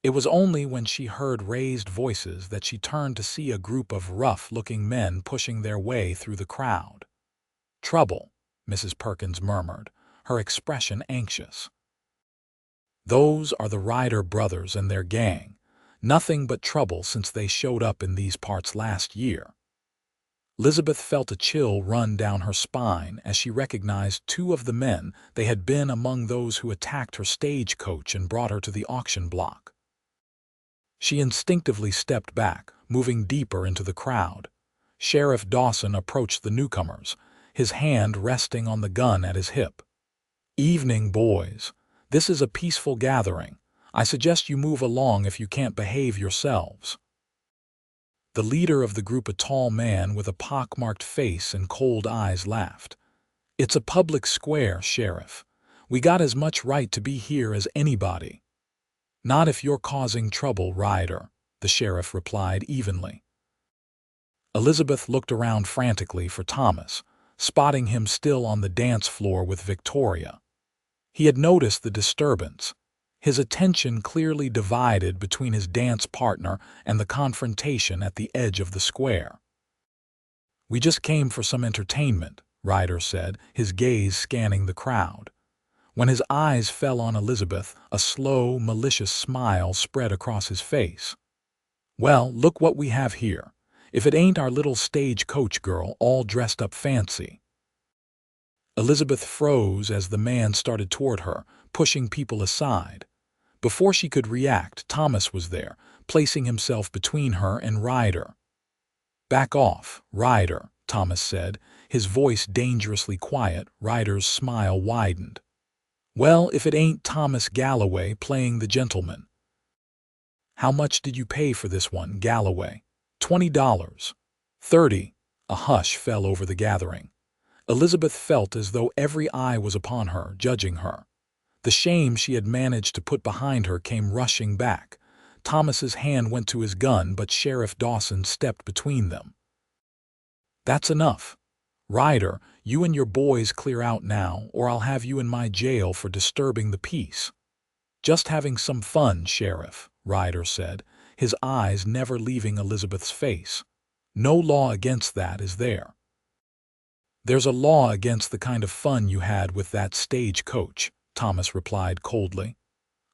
It was only when she heard raised voices that she turned to see a group of rough-looking men pushing their way through the crowd. "Trouble," Mrs. Perkins murmured, her expression anxious. "Those are the Ryder brothers and their gang. Nothing but trouble since they showed up in these parts last year." Elizabeth felt a chill run down her spine as she recognized two of the men. They had been among those who attacked her stagecoach and brought her to the auction block. She instinctively stepped back, moving deeper into the crowd. Sheriff Dawson approached the newcomers, his hand resting on the gun at his hip. "Evening, boys. This is a peaceful gathering. I suggest you move along if you can't behave yourselves." The leader of the group, a tall man with a pockmarked face and cold eyes, laughed. "It's a public square, Sheriff. We got as much right to be here as anybody." "Not if you're causing trouble, Ryder," the sheriff replied evenly. Elizabeth looked around frantically for Thomas, spotting him still on the dance floor with Victoria. He had noticed the disturbance, his attention clearly divided between his dance partner and the confrontation at the edge of the square. "We just came for some entertainment," Ryder said, his gaze scanning the crowd. When his eyes fell on Elizabeth, a slow, malicious smile spread across his face. "Well, look what we have here. If it ain't our little stagecoach girl all dressed up fancy." Elizabeth froze as the man started toward her, pushing people aside. Before she could react, Thomas was there, placing himself between her and Ryder. "Back off, Ryder," Thomas said, his voice dangerously quiet. Ryder's smile widened. "Well, if it ain't Thomas Galloway playing the gentleman." "How much did you pay for this one, Galloway?" $20. 30. A hush fell over the gathering. Elizabeth felt as though every eye was upon her, judging her. The shame she had managed to put behind her came rushing back. Thomas's hand went to his gun, but Sheriff Dawson stepped between them. "That's enough. Ryder, you and your boys clear out now, or I'll have you in my jail for disturbing the peace." "Just having some fun, Sheriff," Ryder said, his eyes never leaving Elizabeth's face. "No law against that, is there?" "There's a law against the kind of fun you had with that stagecoach," Thomas replied coldly.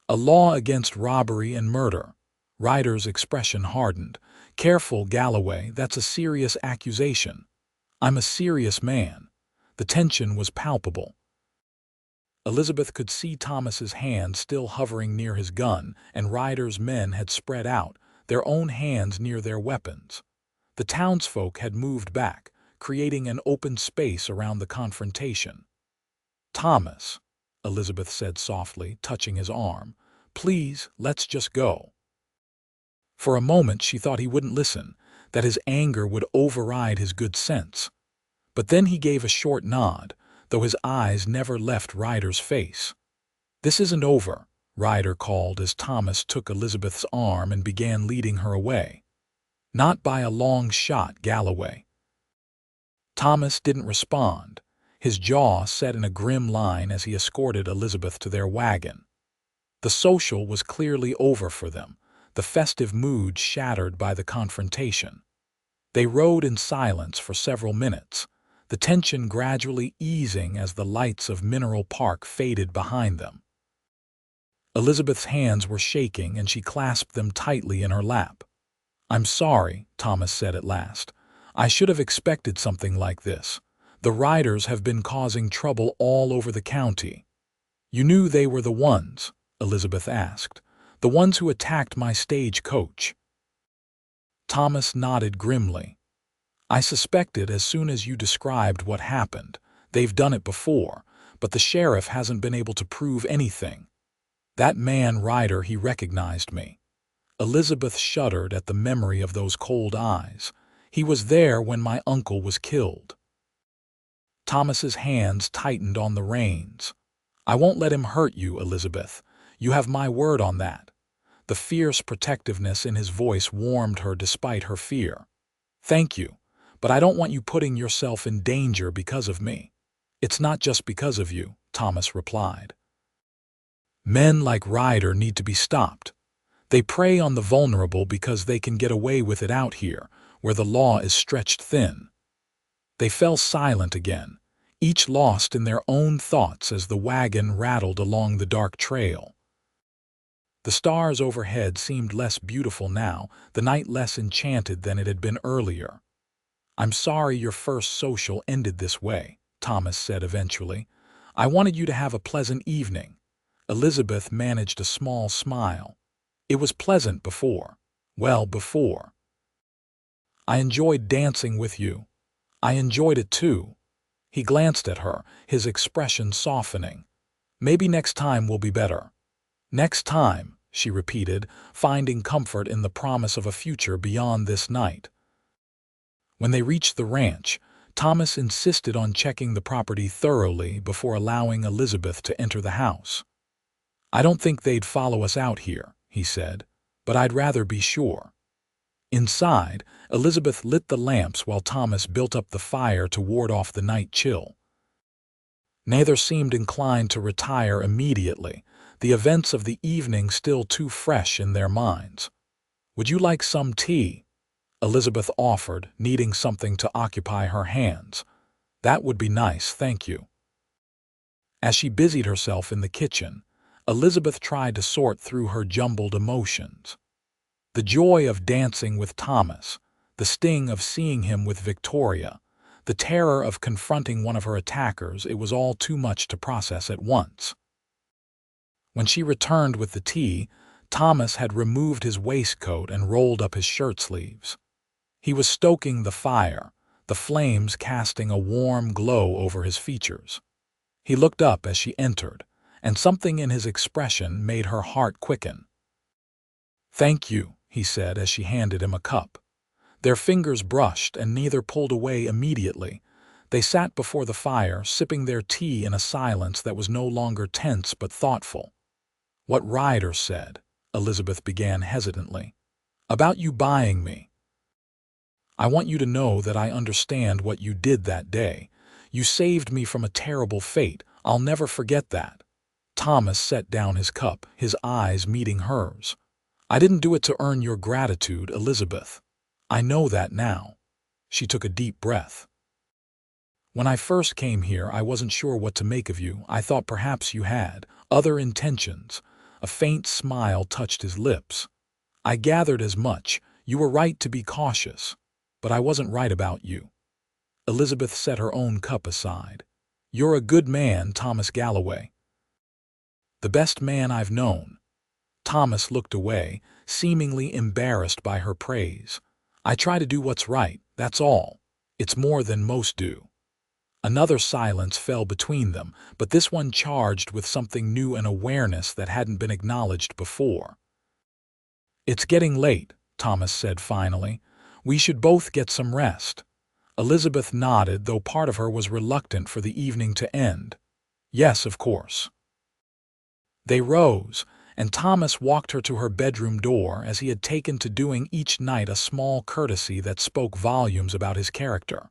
"A law against robbery and murder." Ryder's expression hardened. "Careful, Galloway, that's a serious accusation." "I'm a serious man." The tension was palpable. Elizabeth could see Thomas's hand still hovering near his gun, and Ryder's men had spread out, their own hands near their weapons. The townsfolk had moved back, creating an open space around the confrontation. "Thomas," Elizabeth said softly, touching his arm, "please, let's just go." For a moment she thought he wouldn't listen, that his anger would override his good sense. But then he gave a short nod, though his eyes never left Ryder's face. "This isn't over," Ryder called as Thomas took Elizabeth's arm and began leading her away. "Not by a long shot, Galloway." Thomas didn't respond, his jaw set in a grim line as he escorted Elizabeth to their wagon. The social was clearly over for them, the festive mood shattered by the confrontation. They rode in silence for several minutes, the tension gradually easing as the lights of Mineral Park faded behind them. Elizabeth's hands were shaking and she clasped them tightly in her lap. "I'm sorry," Thomas said at last. "I should have expected something like this. The Ryders have been causing trouble all over the county." "You knew they were the ones?" Elizabeth asked. "The ones who attacked my stagecoach?" Thomas nodded grimly. "I suspected as soon as you described what happened. They've done it before, but the sheriff hasn't been able to prove anything. That man Ryder, he recognized me." Elizabeth shuddered at the memory of those cold eyes. "He was there when my uncle was killed." Thomas's hands tightened on the reins. "I won't let him hurt you, Elizabeth. You have my word on that." The fierce protectiveness in his voice warmed her despite her fear. "Thank you, but I don't want you putting yourself in danger because of me." "It's not just because of you," Thomas replied. "Men like Ryder need to be stopped. They prey on the vulnerable because they can get away with it out here, where the law is stretched thin." They fell silent again, each lost in their own thoughts as the wagon rattled along the dark trail. The stars overhead seemed less beautiful now, the night less enchanted than it had been earlier. "I'm sorry your first social ended this way," Thomas said eventually. "I wanted you to have a pleasant evening." Elizabeth managed a small smile. "It was pleasant before. Well, before. I enjoyed dancing with you." "I enjoyed it too." He glanced at her, his expression softening. "Maybe next time will be better." "Next time," she repeated, finding comfort in the promise of a future beyond this night. When they reached the ranch, Thomas insisted on checking the property thoroughly before allowing Elizabeth to enter the house. "I don't think they'd follow us out here," he said, "but I'd rather be sure." Inside, Elizabeth lit the lamps while Thomas built up the fire to ward off the night chill. Neither seemed inclined to retire immediately, the events of the evening still too fresh in their minds. "Would you like some tea?" Elizabeth offered, needing something to occupy her hands. "That would be nice, thank you." As she busied herself in the kitchen, Elizabeth tried to sort through her jumbled emotions. The joy of dancing with Thomas, the sting of seeing him with Victoria, the terror of confronting one of her attackers, it was all too much to process at once. When she returned with the tea, Thomas had removed his waistcoat and rolled up his shirt sleeves. He was stoking the fire, the flames casting a warm glow over his features. He looked up as she entered, and something in his expression made her heart quicken. "Thank you," he said as she handed him a cup. Their fingers brushed, and neither pulled away immediately. They sat before the fire, sipping their tea in a silence that was no longer tense but thoughtful. "What Ryder said," Elizabeth began hesitantly. "About you buying me. I want you to know that I understand what you did that day. You saved me from a terrible fate. I'll never forget that." Thomas set down his cup, his eyes meeting hers. "I didn't do it to earn your gratitude, Elizabeth. I know that now." She took a deep breath. "When I first came here, I wasn't sure what to make of you. I thought perhaps you had other intentions." A faint smile touched his lips. "I gathered as much. You were right to be cautious. But I wasn't right about you." Elizabeth set her own cup aside. "You're a good man, Thomas Galloway. The best man I've known." Thomas looked away, seemingly embarrassed by her praise. "I try to do what's right, that's all. It's more than most do." Another silence fell between them, but this one charged with something new, an awareness that hadn't been acknowledged before. "It's getting late," Thomas said finally. "We should both get some rest." Elizabeth nodded, though part of her was reluctant for the evening to end. "Yes, of course." They rose, and Thomas walked her to her bedroom door, as he had taken to doing each night, a small courtesy that spoke volumes about his character.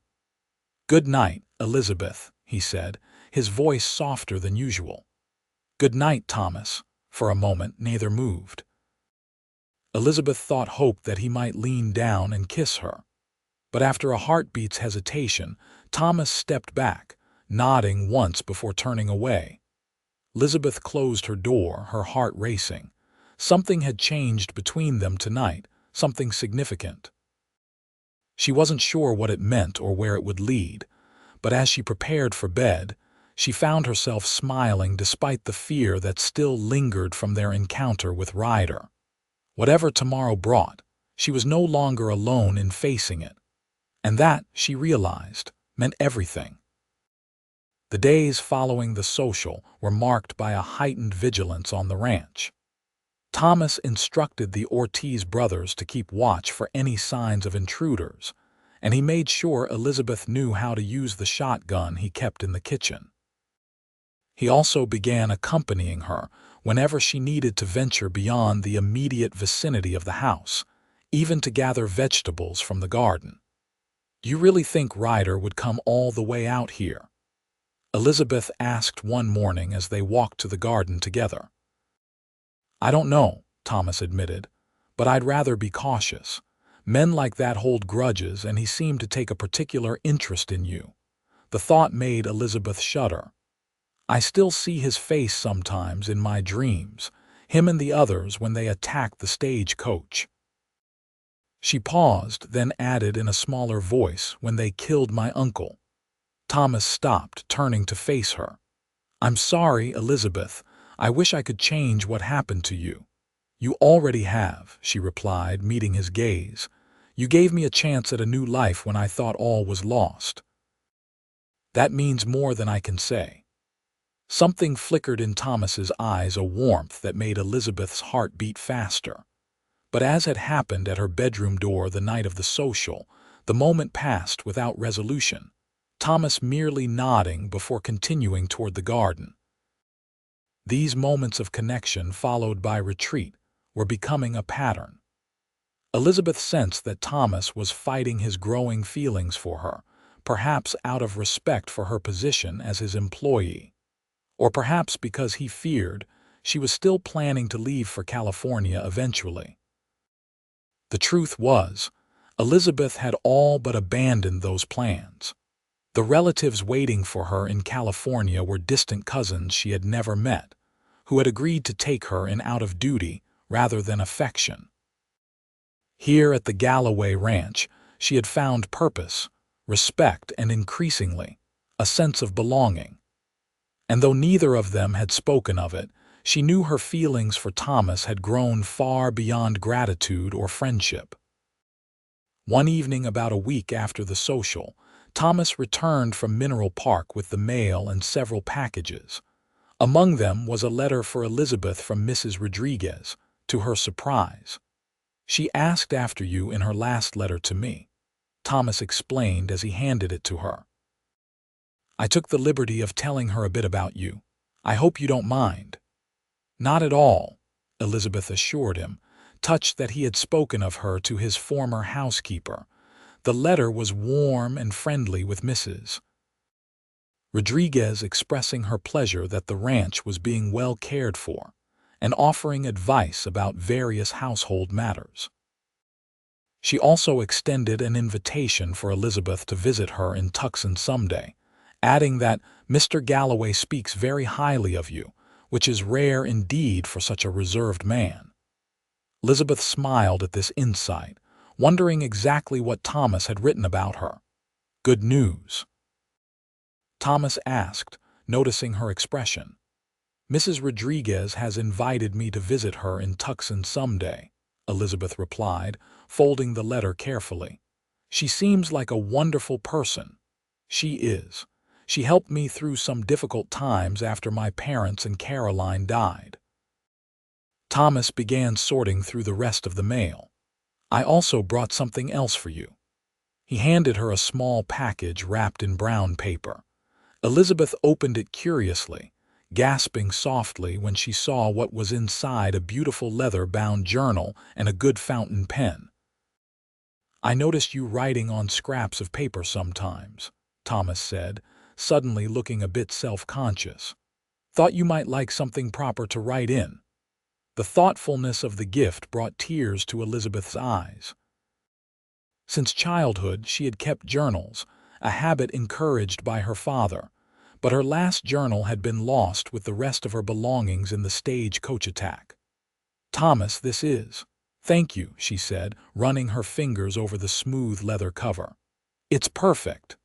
"Good night, Elizabeth," he said, his voice softer than usual. "Good night, Thomas." For a moment neither moved. Elizabeth hoped that he might lean down and kiss her. But after a heartbeat's hesitation, Thomas stepped back, nodding once before turning away. Elizabeth closed her door, her heart racing. Something had changed between them tonight, something significant. She wasn't sure what it meant or where it would lead, but as she prepared for bed, she found herself smiling despite the fear that still lingered from their encounter with Ryder. Whatever tomorrow brought, she was no longer alone in facing it. And that, she realized, meant everything. The days following the social were marked by a heightened vigilance on the ranch. Thomas instructed the Ortiz brothers to keep watch for any signs of intruders, and he made sure Elizabeth knew how to use the shotgun he kept in the kitchen. He also began accompanying her whenever she needed to venture beyond the immediate vicinity of the house, even to gather vegetables from the garden. "Do you really think Ryder would come all the way out here?" Elizabeth asked one morning as they walked to the garden together. "I don't know," Thomas admitted, "but I'd rather be cautious. Men like that hold grudges, and he seemed to take a particular interest in you." The thought made Elizabeth shudder. "I still see his face sometimes in my dreams, him and the others when they attacked the stagecoach." She paused, then added in a smaller voice, "when they killed my uncle." Thomas stopped, turning to face her. "I'm sorry, Elizabeth. I wish I could change what happened to you." "You already have," she replied, meeting his gaze. "You gave me a chance at a new life when I thought all was lost." "That means more than I can say." Something flickered in Thomas's eyes, a warmth that made Elizabeth's heart beat faster. But as had happened at her bedroom door the night of the social, the moment passed without resolution, Thomas merely nodding before continuing toward the garden. These moments of connection followed by retreat were becoming a pattern. Elizabeth sensed that Thomas was fighting his growing feelings for her, perhaps out of respect for her position as his employee, or perhaps because he feared she was still planning to leave for California eventually. The truth was, Elizabeth had all but abandoned those plans. The relatives waiting for her in California were distant cousins she had never met, who had agreed to take her in out of duty rather than affection. Here at the Galloway Ranch, she had found purpose, respect, and increasingly, a sense of belonging. And though neither of them had spoken of it, she knew her feelings for Thomas had grown far beyond gratitude or friendship. One evening about a week after the social, Thomas returned from Mineral Park with the mail and several packages. Among them was a letter for Elizabeth from Mrs. Rodriguez, to her surprise. She asked after you in her last letter to me," Thomas explained as he handed it to her. "I took the liberty of telling her a bit about you. I hope you don't mind." "Not at all," Elizabeth assured him, touched that he had spoken of her to his former housekeeper. The letter was warm and friendly with Mrs. Rodriguez expressing her pleasure that the ranch was being well cared for and offering advice about various household matters. She also extended an invitation for Elizabeth to visit her in Tucson someday, adding that Mr. Galloway speaks very highly of you, which is rare indeed for such a reserved man. Elizabeth smiled at this insight, wondering exactly what Thomas had written about her. "Good news?" Thomas asked, noticing her expression. "Mrs. Rodriguez has invited me to visit her in Tucson someday," Elizabeth replied, folding the letter carefully. "She seems like a wonderful person." "She is. She helped me through some difficult times after my parents and Caroline died." Thomas began sorting through the rest of the mail. "I also brought something else for you." He handed her a small package wrapped in brown paper. Elizabeth opened it curiously, gasping softly when she saw what was inside: a beautiful leather-bound journal and a good fountain pen. "I noticed you writing on scraps of paper sometimes," Thomas said, suddenly looking a bit self-conscious. "Thought you might like something proper to write in." The thoughtfulness of the gift brought tears to Elizabeth's eyes. Since childhood, she had kept journals, a habit encouraged by her father, but her last journal had been lost with the rest of her belongings in the stagecoach attack. "Thomas, this is." "Thank you," she said, running her fingers over the smooth leather cover. "It's perfect."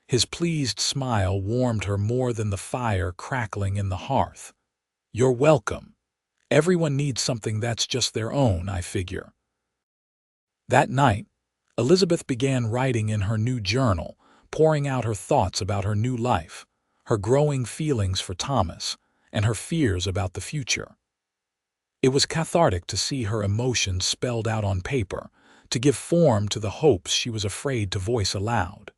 His pleased smile warmed her more than the fire crackling in the hearth. "You're welcome. Everyone needs something that's just their own, I figure." That night, Elizabeth began writing in her new journal, pouring out her thoughts about her new life, her growing feelings for Thomas, and her fears about the future. It was cathartic to see her emotions spelled out on paper, to give form to the hopes she was afraid to voice aloud.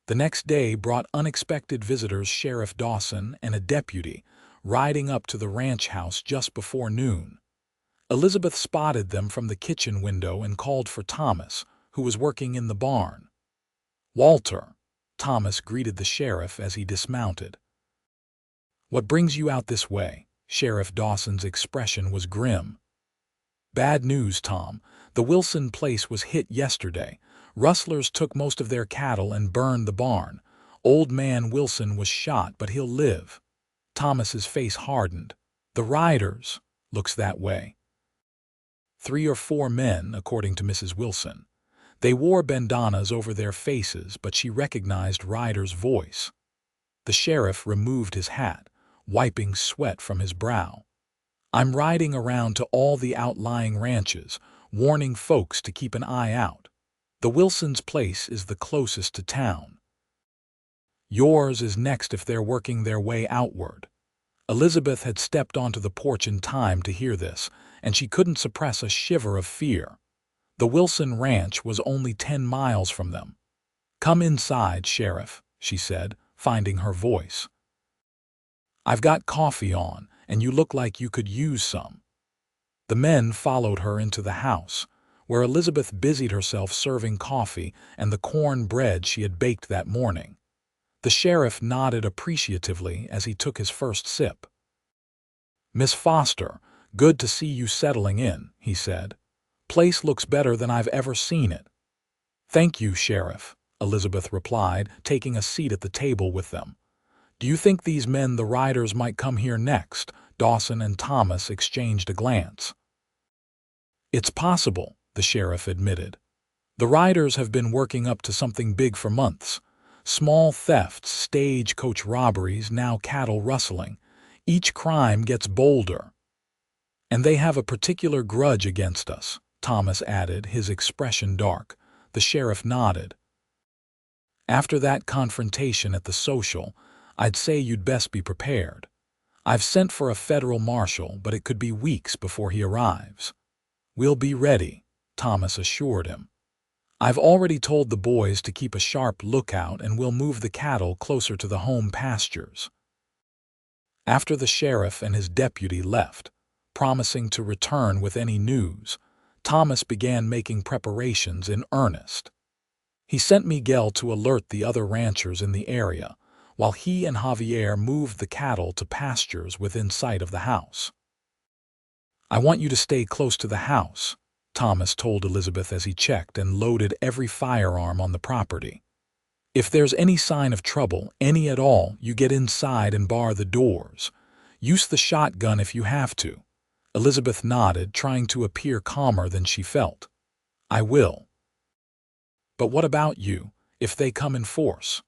The next day brought unexpected visitors: Sheriff Dawson and a deputy, riding up to the ranch house just before noon. Elizabeth spotted them from the kitchen window and called for Thomas, who was working in the barn. "Walter," Thomas greeted the sheriff as he dismounted. "What brings you out this way?" Sheriff Dawson's expression was grim. "Bad news, Tom. The Wilson place was hit yesterday. Rustlers took most of their cattle and burned the barn. Old man Wilson was shot, but he'll live." Thomas's face hardened. "The riders?" "Looks that way. 3 or 4 men, according to Mrs. Wilson. They wore bandanas over their faces, but she recognized Ryder's voice." The sheriff removed his hat, wiping sweat from his brow. "I'm riding around to all the outlying ranches, warning folks to keep an eye out. The Wilsons' place is the closest to town. Yours is next if they're working their way outward." Elizabeth had stepped onto the porch in time to hear this, and she couldn't suppress a shiver of fear. The Wilson ranch was only 10 miles from them. "Come inside, Sheriff," she said, finding her voice. "I've got coffee on, and you look like you could use some." The men followed her into the house, where Elizabeth busied herself serving coffee and the corn bread she had baked that morning. The sheriff nodded appreciatively as he took his first sip. "Miss Foster, good to see you settling in," he said. "Place looks better than I've ever seen it." "Thank you, Sheriff," Elizabeth replied, taking a seat at the table with them. "Do you think these men, the riders, might come here next?" Dawson and Thomas exchanged a glance. "It's possible," the sheriff admitted. "The riders have been working up to something big for months. Small thefts, stagecoach robberies, now cattle rustling. Each crime gets bolder. And they have a particular grudge against us," Thomas added, his expression dark. The sheriff nodded. "After that confrontation at the social, I'd say you'd best be prepared. I've sent for a federal marshal, but it could be weeks before he arrives." "We'll be ready," Thomas assured him. "I've already told the boys to keep a sharp lookout and we'll move the cattle closer to the home pastures." After the sheriff and his deputy left, promising to return with any news, Thomas began making preparations in earnest. He sent Miguel to alert the other ranchers in the area, while he and Javier moved the cattle to pastures within sight of the house. "I want you to stay close to the house," Thomas told Elizabeth as he checked and loaded every firearm on the property. "If there's any sign of trouble, any at all, you get inside and bar the doors. Use the shotgun if you have to." Elizabeth nodded, trying to appear calmer than she felt. "I will." "But what about you, if they come in force?"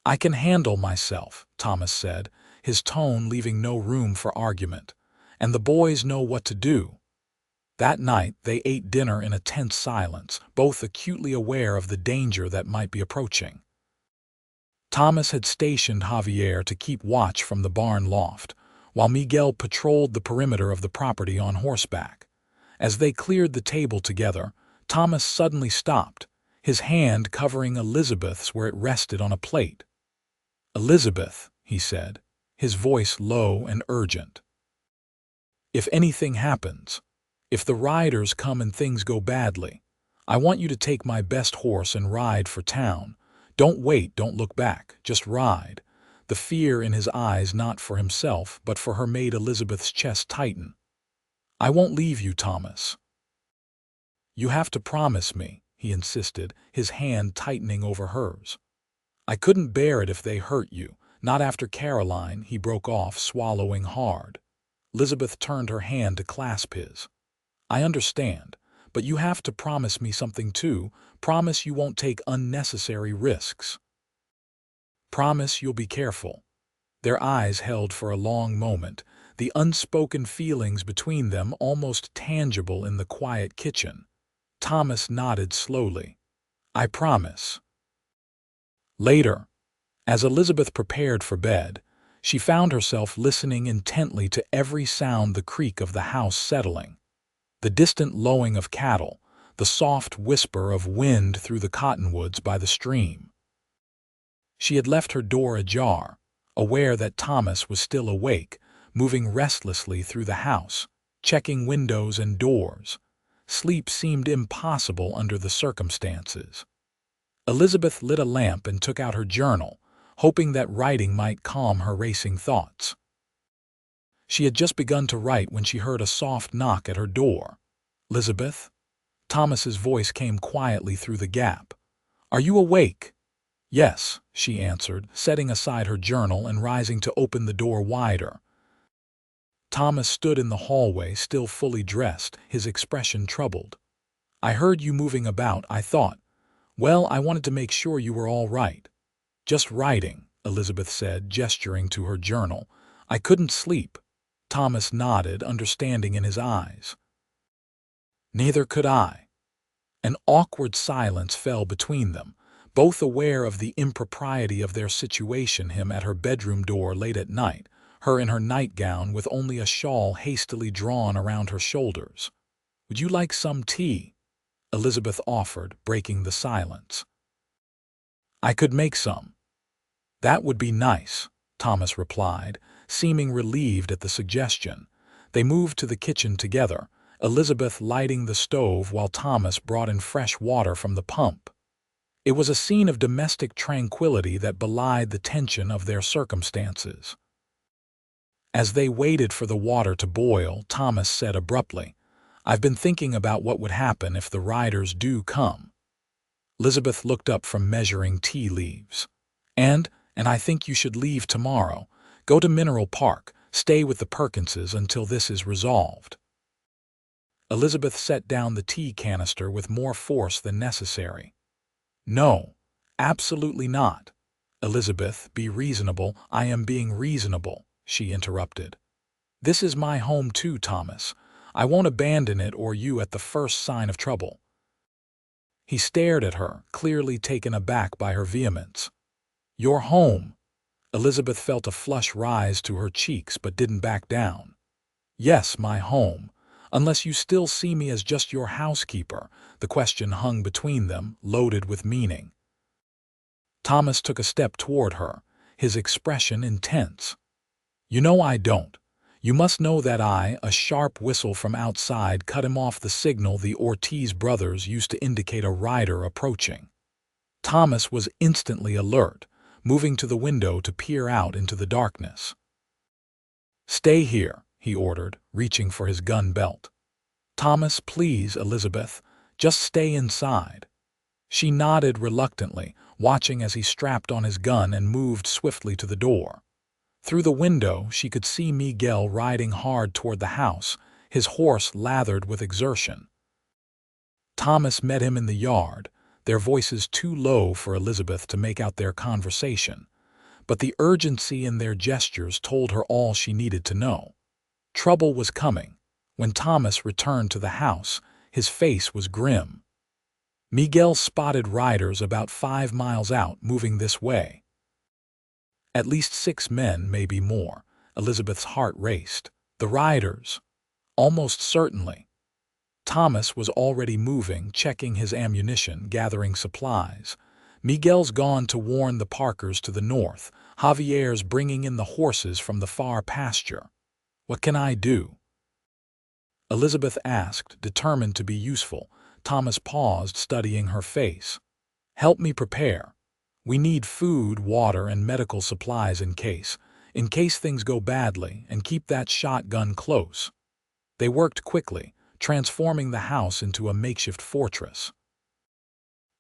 "I can handle myself," Thomas said, his tone leaving no room for argument. "And the boys know what to do." That night they ate dinner in a tense silence, both acutely aware of the danger that might be approaching. Thomas had stationed Javier to keep watch from the barn loft, while Miguel patrolled the perimeter of the property on horseback. As they cleared the table together, Thomas suddenly stopped, his hand covering Elizabeth's where it rested on a plate. "Elizabeth," he said, his voice low and urgent. "If anything happens, if the riders come and things go badly, I want you to take my best horse and ride for town. Don't wait, don't look back, just ride." The fear in his eyes, not for himself, but for her, made Elizabeth's chest tighten. "I won't leave you, Thomas." "You have to promise me," he insisted, his hand tightening over hers. "I couldn't bear it if they hurt you, not after Caroline," he broke off, swallowing hard. Elizabeth turned her hand to clasp his. "I understand, but you have to promise me something too. Promise you won't take unnecessary risks. Promise you'll be careful." Their eyes held for a long moment, the unspoken feelings between them almost tangible in the quiet kitchen. Thomas nodded slowly. "I promise." Later, as Elizabeth prepared for bed, she found herself listening intently to every sound: the creak of the house settling, the distant lowing of cattle, the soft whisper of wind through the cottonwoods by the stream. She had left her door ajar, aware that Thomas was still awake, moving restlessly through the house, checking windows and doors. Sleep seemed impossible under the circumstances. Elizabeth lit a lamp and took out her journal, hoping that writing might calm her racing thoughts. She had just begun to write when she heard a soft knock at her door. "Elizabeth?" Thomas's voice came quietly through the gap. "Are you awake?" "Yes," she answered, setting aside her journal and rising to open the door wider. Thomas stood in the hallway, still fully dressed, his expression troubled. "I heard you moving about. I thought, well, I wanted to make sure you were all right." "Just writing," Elizabeth said, gesturing to her journal. "I couldn't sleep." Thomas nodded, understanding in his eyes. "Neither could I." An awkward silence fell between them, both aware of the impropriety of their situation. Him at her bedroom door late at night, her in her nightgown with only a shawl hastily drawn around her shoulders. "Would you like some tea?" Elizabeth offered, breaking the silence. "I could make some." "That would be nice," Thomas replied, seeming relieved at the suggestion. They moved to the kitchen together, Elizabeth lighting the stove while Thomas brought in fresh water from the pump. It was a scene of domestic tranquility that belied the tension of their circumstances. As they waited for the water to boil, Thomas said abruptly, "I've been thinking about what would happen if the riders do come." Elizabeth looked up from measuring tea leaves. And I think you should leave tomorrow. Go to Mineral Park, stay with the Perkinses until this is resolved." Elizabeth set down the tea canister with more force than necessary. "No, absolutely not." "Elizabeth, be reasonable." "I am being reasonable," she interrupted. "This is my home too, Thomas. I won't abandon it or you at the first sign of trouble." He stared at her, clearly taken aback by her vehemence. "Your home." Elizabeth felt a flush rise to her cheeks but didn't back down. "Yes, my home. Unless you still see me as just your housekeeper, the question hung between them, loaded with meaning. Thomas took a step toward her, his expression intense. You know I don't. You must know that a sharp whistle from outside cut him off the signal the Ortiz brothers used to indicate a rider approaching. Thomas was instantly alert, moving to the window to peer out into the darkness. Stay here, he ordered, reaching for his gun belt. Thomas, please, Elizabeth, just stay inside. She nodded reluctantly, watching as he strapped on his gun and moved swiftly to the door. Through the window, she could see Miguel riding hard toward the house, his horse lathered with exertion. Thomas met him in the yard, their voices too low for Elizabeth to make out their conversation, but the urgency in their gestures told her all she needed to know. Trouble was coming. When Thomas returned to the house, his face was grim. Miguel spotted riders about 5 miles out moving this way. At least 6 men, maybe more. Elizabeth's heart raced. The riders. Almost certainly. Thomas was already moving, checking his ammunition, gathering supplies. Miguel's gone to warn the Parkers to the north. Javier's bringing in the horses from the far pasture. What can I do? Elizabeth asked, determined to be useful. Thomas paused, studying her face. Help me prepare. We need food, water, and medical supplies in case things go badly, and keep that shotgun close. They worked quickly, transforming the house into a makeshift fortress.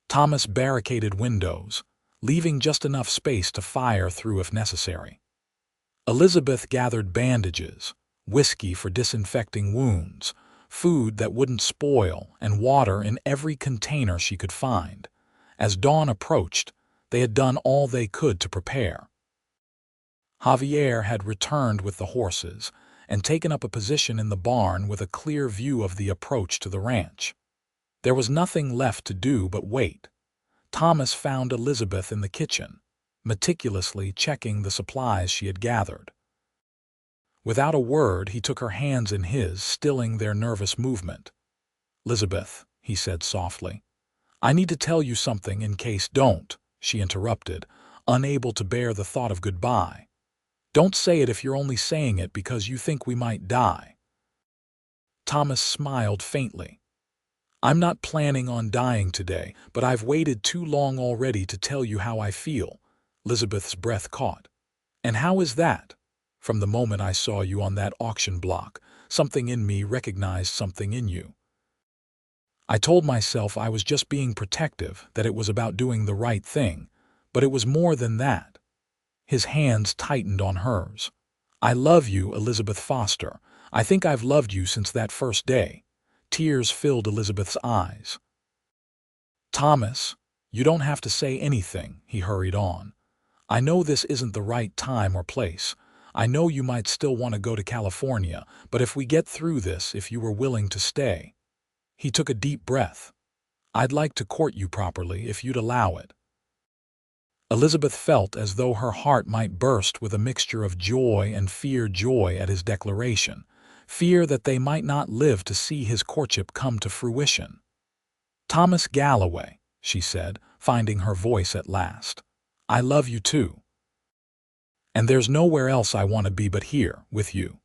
Thomas barricaded windows, leaving just enough space to fire through if necessary. Elizabeth gathered bandages, whiskey for disinfecting wounds, food that wouldn't spoil, and water in every container she could find. As dawn approached, they had done all they could to prepare. Javier had returned with the horses and taken up a position in the barn with a clear view of the approach to the ranch. There was nothing left to do but wait. Thomas found Elizabeth in the kitchen, meticulously checking the supplies she had gathered. Without a word, he took her hands in his, stilling their nervous movement. "Elizabeth," he said softly, "I need to tell you something in case." "Don't," she interrupted, unable to bear the thought of goodbye. "Don't say it if you're only saying it because you think we might die." Thomas smiled faintly. "I'm not planning on dying today, but I've waited too long already to tell you how I feel." Elizabeth's breath caught. "And how is that?" "From the moment I saw you on that auction block, something in me recognized something in you. I told myself I was just being protective, that it was about doing the right thing, but it was more than that." His hands tightened on hers. "I love you, Elizabeth Foster. I think I've loved you since that first day." Tears filled Elizabeth's eyes. "Thomas, you don't have to say anything," he hurried on. "I know this isn't the right time or place. I know you might still want to go to California, but if we get through this, if you were willing to stay." He took a deep breath. "I'd like to court you properly if you'd allow it." Elizabeth felt as though her heart might burst with a mixture of joy and fear. Joy at his declaration, fear that they might not live to see his courtship come to fruition. "Thomas Galloway," she said, finding her voice at last, "I love you too. And there's nowhere else I want to be but here, with you."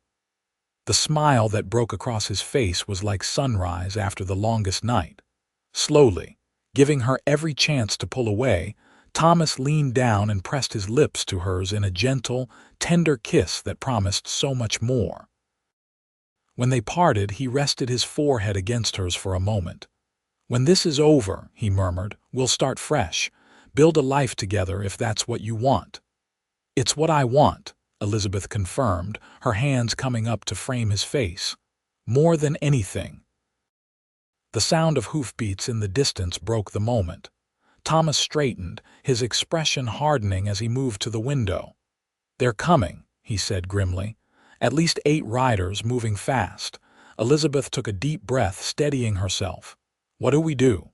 The smile that broke across his face was like sunrise after the longest night. Slowly, giving her every chance to pull away, Thomas leaned down and pressed his lips to hers in a gentle, tender kiss that promised so much more. When they parted, he rested his forehead against hers for a moment. "When this is over," he murmured, "we'll start fresh, build a life together if that's what you want." "It's what I want," Elizabeth confirmed, her hands coming up to frame his face. "More than anything." The sound of hoofbeats in the distance broke the moment. Thomas straightened, his expression hardening as he moved to the window. "They're coming," he said grimly. "At least 8 riders moving fast." Elizabeth took a deep breath, steadying herself. "What do we do?"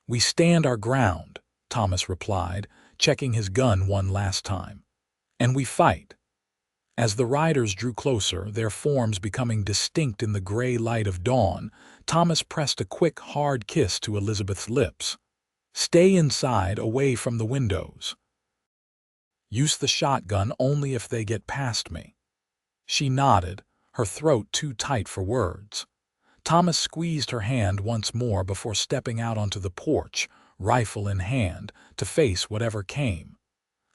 "We stand our ground," Thomas replied, checking his gun one last time. "And we fight. As the riders drew closer, their forms becoming distinct in the gray light of dawn, Thomas pressed a quick, hard kiss to Elizabeth's lips. "Stay inside, away from the windows. Use the shotgun only if they get past me." She nodded, her throat too tight for words. Thomas squeezed her hand once more before stepping out onto the porch, rifle in hand, to face whatever came.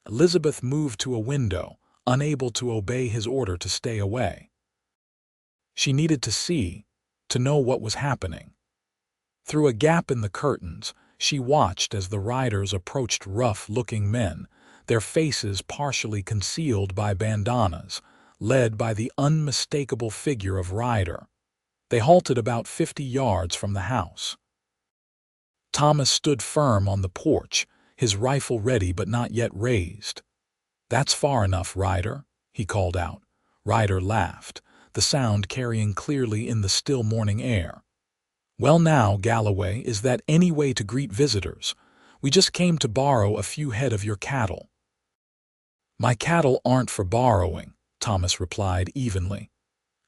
Elizabeth moved to a window, unable to obey his order to stay away. She needed to see, to know what was happening. Through a gap in the curtains, she watched as the riders approached rough-looking men, their faces partially concealed by bandanas, led by the unmistakable figure of Ryder. They halted about 50 yards from the house. Thomas stood firm on the porch, his rifle ready but not yet raised. "That's far enough, Ryder," he called out. Ryder laughed, the sound carrying clearly in the still morning air. "Well now, Galloway, is that any way to greet visitors? We just came to borrow a few head of your cattle." "My cattle aren't for borrowing," Thomas replied evenly.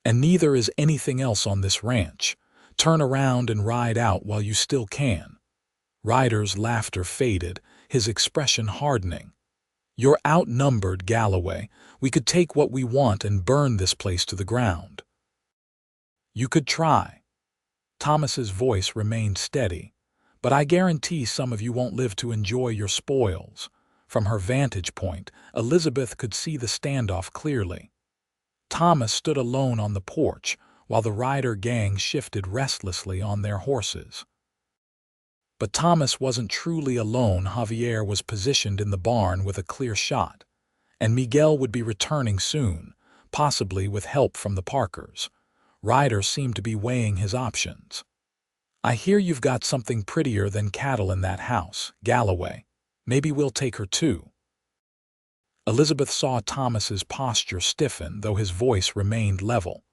"And neither is anything else on this ranch. Turn around and ride out while you still can." Ryder's laughter faded, his expression hardening. "You're outnumbered, Galloway. We could take what we want and burn this place to the ground." "You could try." Thomas's voice remained steady. "But I guarantee some of you won't live to enjoy your spoils." From her vantage point, Elizabeth could see the standoff clearly. Thomas stood alone on the porch, while the Ryder gang shifted restlessly on their horses. But Thomas wasn't truly alone. Javier was positioned in the barn with a clear shot, and Miguel would be returning soon, possibly with help from the Parkers. Ryder seemed to be weighing his options. "I hear you've got something prettier than cattle in that house, Galloway. Maybe we'll take her too." Elizabeth saw Thomas's posture stiffen, though his voice remained level.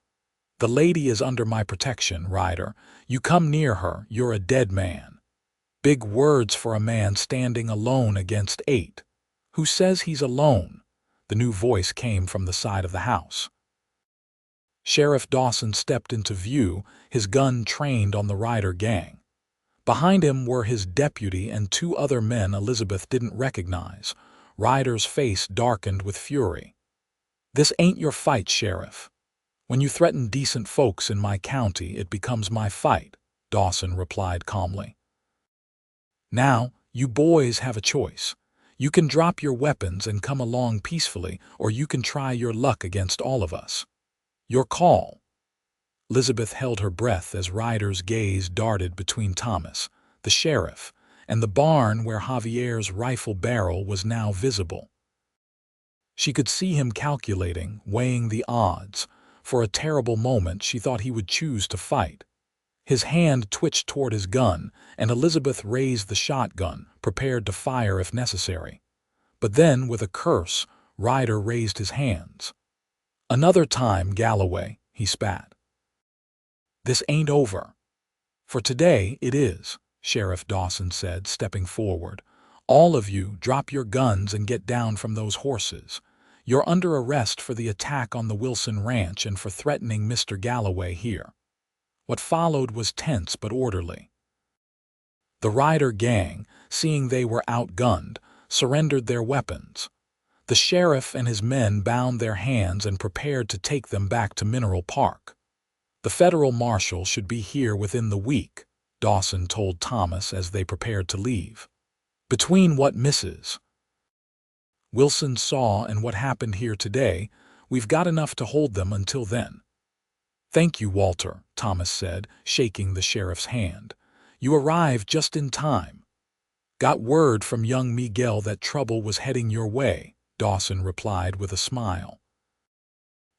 "The lady is under my protection, Ryder. You come near her, you're a dead man." Big words for a man standing alone against 8. "Who says he's alone?" The new voice came from the side of the house. Sheriff Dawson stepped into view, his gun trained on the Ryder gang. Behind him were his deputy and 2 other men Elizabeth didn't recognize. Ryder's face darkened with fury. "This ain't your fight, Sheriff. When you threaten decent folks in my county, it becomes my fight," Dawson replied calmly. "Now, you boys have a choice. You can drop your weapons and come along peacefully, or you can try your luck against all of us. Your call." Elizabeth held her breath as Ryder's gaze darted between Thomas, the sheriff, and the barn where Javier's rifle barrel was now visible. She could see him calculating, weighing the odds. For a terrible moment she thought he would choose to fight. His hand twitched toward his gun, and Elizabeth raised the shotgun, prepared to fire if necessary. But then, with a curse, Ryder raised his hands. "Another time, Galloway," he spat. "This ain't over." "For today, it is," Sheriff Dawson said, stepping forward. "All of you, drop your guns and get down from those horses. You're under arrest for the attack on the Wilson Ranch and for threatening Mr. Galloway here." What followed was tense but orderly. The Ryder gang, seeing they were outgunned, surrendered their weapons. The sheriff and his men bound their hands and prepared to take them back to Mineral Park. "The federal marshal should be here within the week," Dawson told Thomas as they prepared to leave. "Between what Mrs. Wilson saw and what happened here today, we've got enough to hold them until then." "Thank you, Walter," Thomas said, shaking the sheriff's hand. "You arrived just in time." "Got word from young Miguel that trouble was heading your way," Dawson replied with a smile.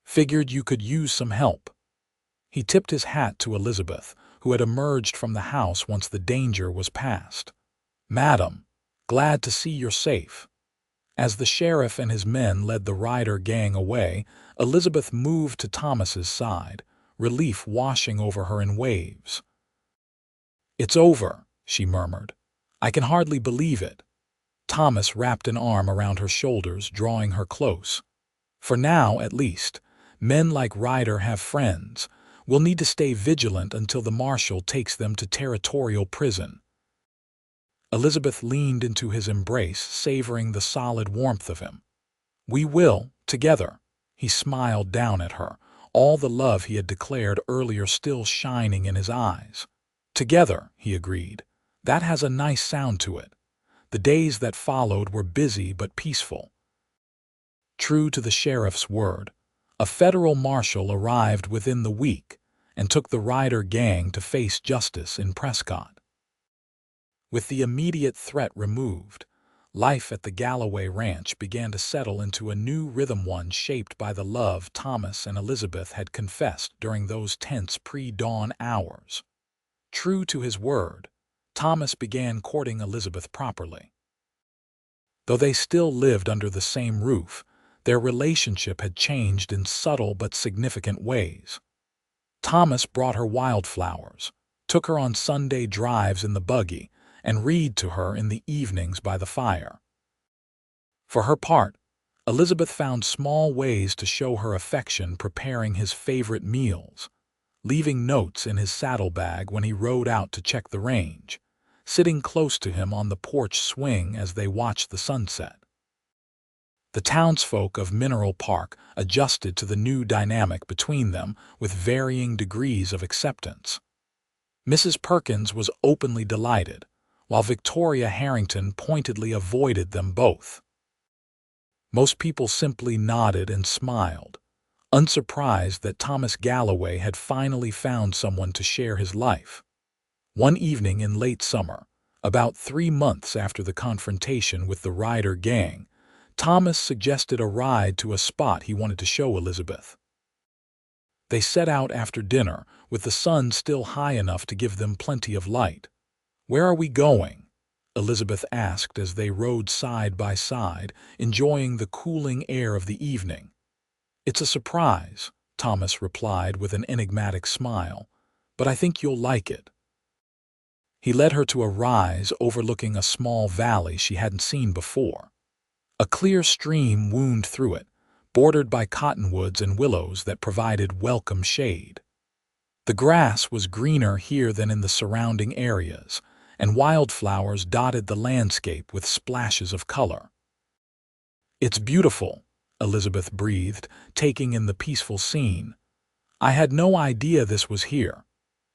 "Figured you could use some help." He tipped his hat to Elizabeth, who had emerged from the house once the danger was past. "Madam, glad to see you're safe." As the sheriff and his men led the Ryder gang away, Elizabeth moved to Thomas's side, relief washing over her in waves. "It's over," she murmured. "I can hardly believe it." Thomas wrapped an arm around her shoulders, drawing her close. For now, at least, men like Ryder have friends. We'll need to stay vigilant until the marshal takes them to territorial prison." Elizabeth leaned into his embrace, savoring the solid warmth of him. "We will, together." He smiled down at her, all the love he had declared earlier still shining in his eyes. "Together," he agreed. "That has a nice sound to it." The days that followed were busy but peaceful. True to the sheriff's word, a federal marshal arrived within the week and took the Ryder gang to face justice in Prescott. With the immediate threat removed, life at the Galloway ranch began to settle into a new rhythm, one shaped by the love Thomas and Elizabeth had confessed during those tense pre-dawn hours. True to his word, Thomas began courting Elizabeth properly. Though they still lived under the same roof, their relationship had changed in subtle but significant ways. Thomas brought her wildflowers, took her on Sunday drives in the buggy, and read to her in the evenings by the fire. For her part, Elizabeth found small ways to show her affection, preparing his favorite meals, leaving notes in his saddlebag when he rode out to check the range, sitting close to him on the porch swing as they watched the sunset. The townsfolk of Mineral Park adjusted to the new dynamic between them with varying degrees of acceptance. Mrs. Perkins was openly delighted, while Victoria Harrington pointedly avoided them both. Most people simply nodded and smiled, unsurprised that Thomas Galloway had finally found someone to share his life. One evening in late summer, about 3 months after the confrontation with the Ryder gang, Thomas suggested a ride to a spot he wanted to show Elizabeth. They set out after dinner, with the sun still high enough to give them plenty of light. "Where are we going?" Elizabeth asked as they rode side by side, enjoying the cooling air of the evening. "It's a surprise," Thomas replied with an enigmatic smile, "but I think you'll like it." He led her to a rise overlooking a small valley she hadn't seen before. A clear stream wound through it, bordered by cottonwoods and willows that provided welcome shade. The grass was greener here than in the surrounding areas, and wildflowers dotted the landscape with splashes of color. "It's beautiful," Elizabeth breathed, taking in the peaceful scene. "I had no idea this was here."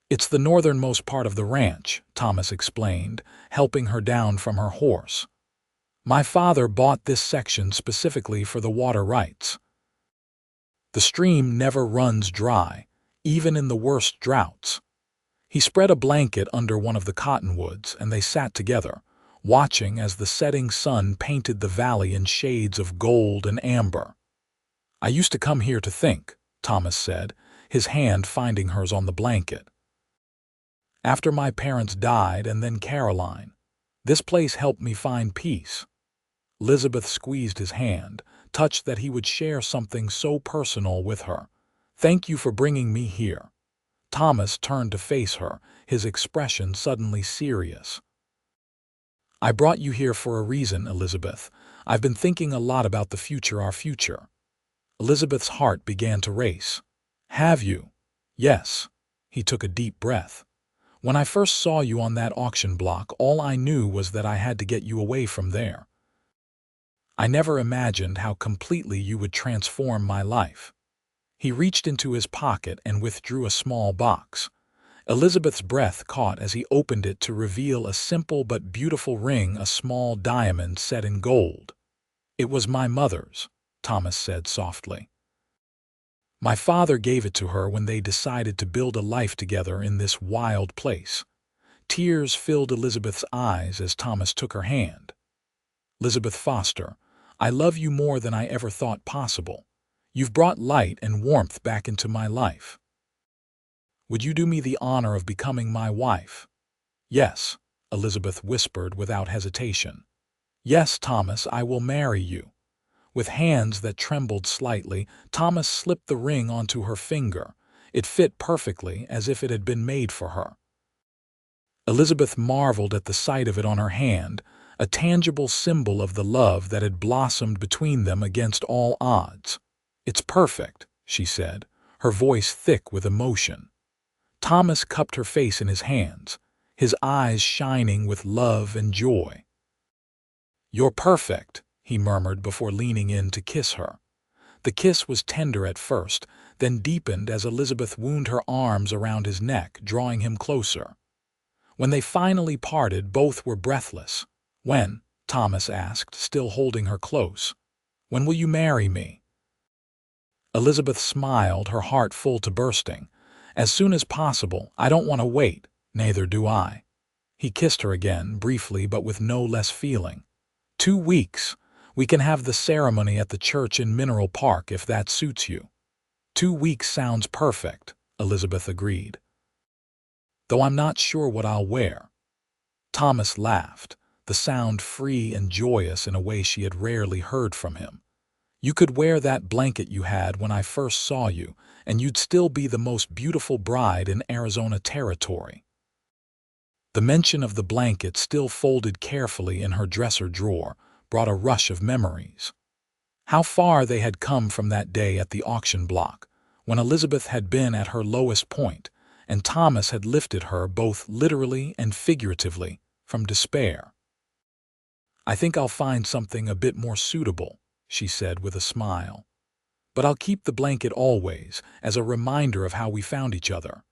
"It's the northernmost part of the ranch," Thomas explained, helping her down from her horse. "My father bought this section specifically for the water rights. The stream never runs dry, even in the worst droughts." He spread a blanket under one of the cottonwoods, and they sat together, watching as the setting sun painted the valley in shades of gold and amber. "I used to come here to think," Thomas said, his hand finding hers on the blanket. "After my parents died and then Caroline, this place helped me find peace." Elizabeth squeezed his hand, touched that he would share something so personal with her. "Thank you for bringing me here." Thomas turned to face her, his expression suddenly serious. "I brought you here for a reason, Elizabeth. I've been thinking a lot about the future, our future." Elizabeth's heart began to race. "Have you?" "Yes." He took a deep breath. "When I first saw you on that auction block, all I knew was that I had to get you away from there. I never imagined how completely you would transform my life." He reached into his pocket and withdrew a small box. Elizabeth's breath caught as he opened it to reveal a simple but beautiful ring, a small diamond set in gold. "It was my mother's," Thomas said softly. "My father gave it to her when they decided to build a life together in this wild place." Tears filled Elizabeth's eyes as Thomas took her hand. "Elizabeth Foster, I love you more than I ever thought possible. You've brought light and warmth back into my life. Would you do me the honor of becoming my wife?" "Yes," Elizabeth whispered without hesitation. "Yes, Thomas, I will marry you." With hands that trembled slightly, Thomas slipped the ring onto her finger. It fit perfectly, as if it had been made for her. Elizabeth marveled at the sight of it on her hand, a tangible symbol of the love that had blossomed between them against all odds. "It's perfect," she said, her voice thick with emotion. Thomas cupped her face in his hands, his eyes shining with love and joy. "You're perfect," he murmured before leaning in to kiss her. The kiss was tender at first, then deepened as Elizabeth wound her arms around his neck, drawing him closer. When they finally parted, both were breathless. "When?" Thomas asked, still holding her close. "When will you marry me?" Elizabeth smiled, her heart full to bursting. "As soon as possible. I don't want to wait." "Neither do I." He kissed her again, briefly but with no less feeling. 2 weeks. We can have the ceremony at the church in Mineral Park if that suits you." 2 weeks sounds perfect, Elizabeth agreed. "Though I'm not sure what I'll wear." Thomas laughed, the sound free and joyous in a way she had rarely heard from him. "You could wear that blanket you had when I first saw you, and you'd still be the most beautiful bride in Arizona territory." The mention of the blanket, still folded carefully in her dresser drawer, brought a rush of memories. How far they had come from that day at the auction block, when Elizabeth had been at her lowest point, and Thomas had lifted her both literally and figuratively from despair. "I think I'll find something a bit more suitable," she said with a smile. "But I'll keep the blanket always, as a reminder of how we found each other."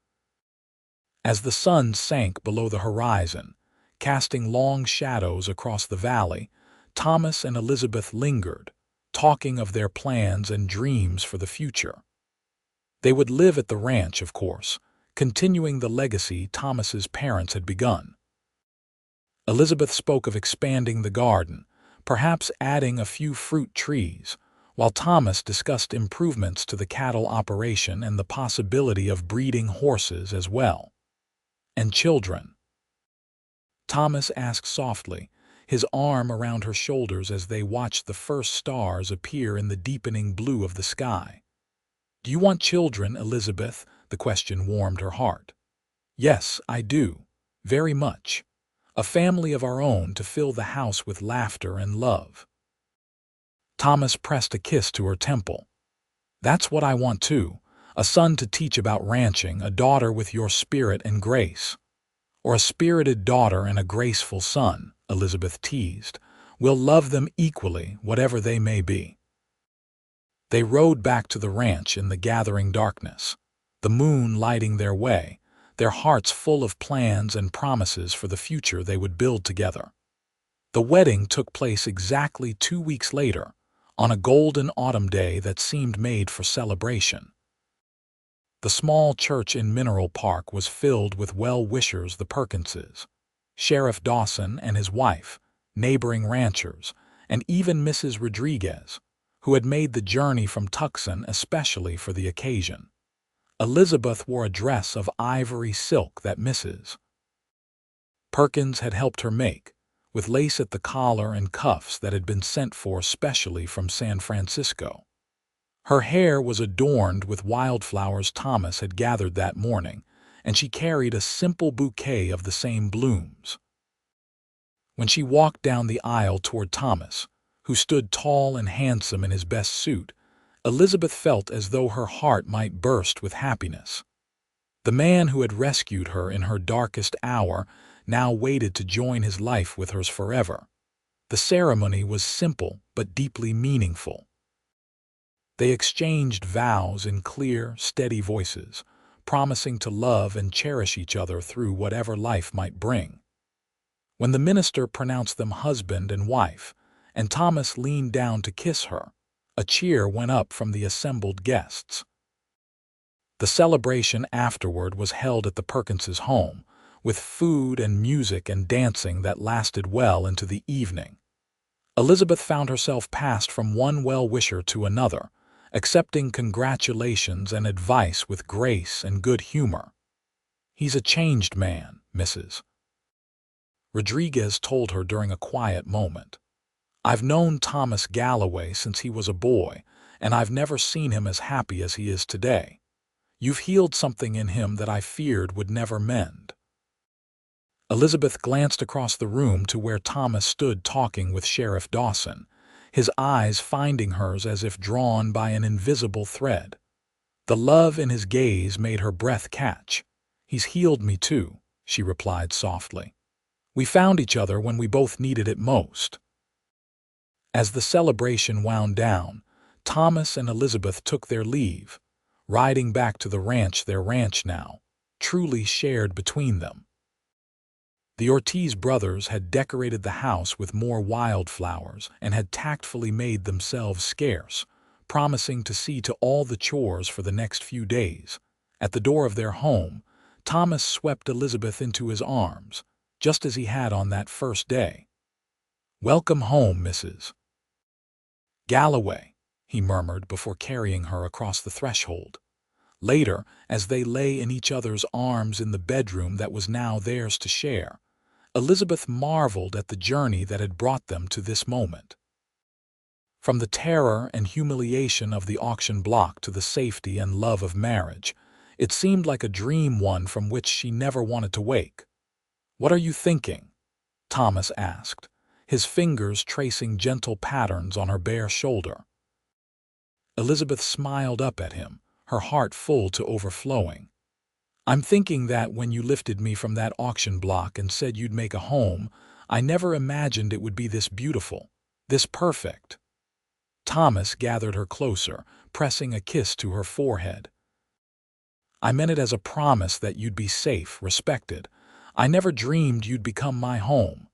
As the sun sank below the horizon, casting long shadows across the valley, Thomas and Elizabeth lingered, talking of their plans and dreams for the future. They would live at the ranch, of course, continuing the legacy Thomas's parents had begun. Elizabeth spoke of expanding the garden, perhaps adding a few fruit trees, while Thomas discussed improvements to the cattle operation and the possibility of breeding horses as well. "And children?" Thomas asked softly, his arm around her shoulders as they watched the first stars appear in the deepening blue of the sky. "Do you want children, Elizabeth?" The question warmed her heart. "Yes, I do. Very much. A family of our own to fill the house with laughter and love." Thomas pressed a kiss to her temple. "That's what I want too. A son to teach about ranching, a daughter with your spirit and grace." "Or a spirited daughter and a graceful son," Elizabeth teased. "We'll love them equally, whatever they may be." They rode back to the ranch in the gathering darkness, the moon lighting their way, their hearts full of plans and promises for the future they would build together. The wedding took place exactly 2 weeks later, on a golden autumn day that seemed made for celebration. The small church in Mineral Park was filled with well-wishers, the Perkinses, Sheriff Dawson and his wife, neighboring ranchers, and even Mrs. Rodriguez, who had made the journey from Tucson especially for the occasion. Elizabeth wore a dress of ivory silk that Mrs. Perkins had helped her make, with lace at the collar and cuffs that had been sent for specially from San Francisco. Her hair was adorned with wildflowers Thomas had gathered that morning, and she carried a simple bouquet of the same blooms. When she walked down the aisle toward Thomas, who stood tall and handsome in his best suit, Elizabeth felt as though her heart might burst with happiness. The man who had rescued her in her darkest hour now waited to join his life with hers forever. The ceremony was simple but deeply meaningful. They exchanged vows in clear, steady voices, promising to love and cherish each other through whatever life might bring. When the minister pronounced them husband and wife, and Thomas leaned down to kiss her, a cheer went up from the assembled guests. The celebration afterward was held at the Perkinses' home, with food and music and dancing that lasted well into the evening. Elizabeth found herself passed from one well-wisher to another, accepting congratulations and advice with grace and good humor. "He's a changed man," Mrs. Rodriguez told her during a quiet moment. "I've known Thomas Galloway since he was a boy, and I've never seen him as happy as he is today. You've healed something in him that I feared would never mend." Elizabeth glanced across the room to where Thomas stood talking with Sheriff Dawson, his eyes finding hers as if drawn by an invisible thread. The love in his gaze made her breath catch. "He's healed me too," she replied softly. "We found each other when we both needed it most." As the celebration wound down, Thomas and Elizabeth took their leave, riding back to their ranch now, truly shared between them. The Ortiz brothers had decorated the house with more wildflowers and had tactfully made themselves scarce, promising to see to all the chores for the next few days. At the door of their home, Thomas swept Elizabeth into his arms, just as he had on that first day. "Welcome home, Mrs. Galloway," he murmured before carrying her across the threshold. Later, as they lay in each other's arms in the bedroom that was now theirs to share, Elizabeth marveled at the journey that had brought them to this moment. From the terror and humiliation of the auction block to the safety and love of marriage, it seemed like a dream one from which she never wanted to wake. "What are you thinking?" Thomas asked, his fingers tracing gentle patterns on her bare shoulder. Elizabeth smiled up at him, her heart full to overflowing. "I'm thinking that when you lifted me from that auction block and said you'd make a home, I never imagined it would be this beautiful, this perfect." Thomas gathered her closer, pressing a kiss to her forehead. "I meant it as a promise that you'd be safe, respected. I never dreamed you'd become my home."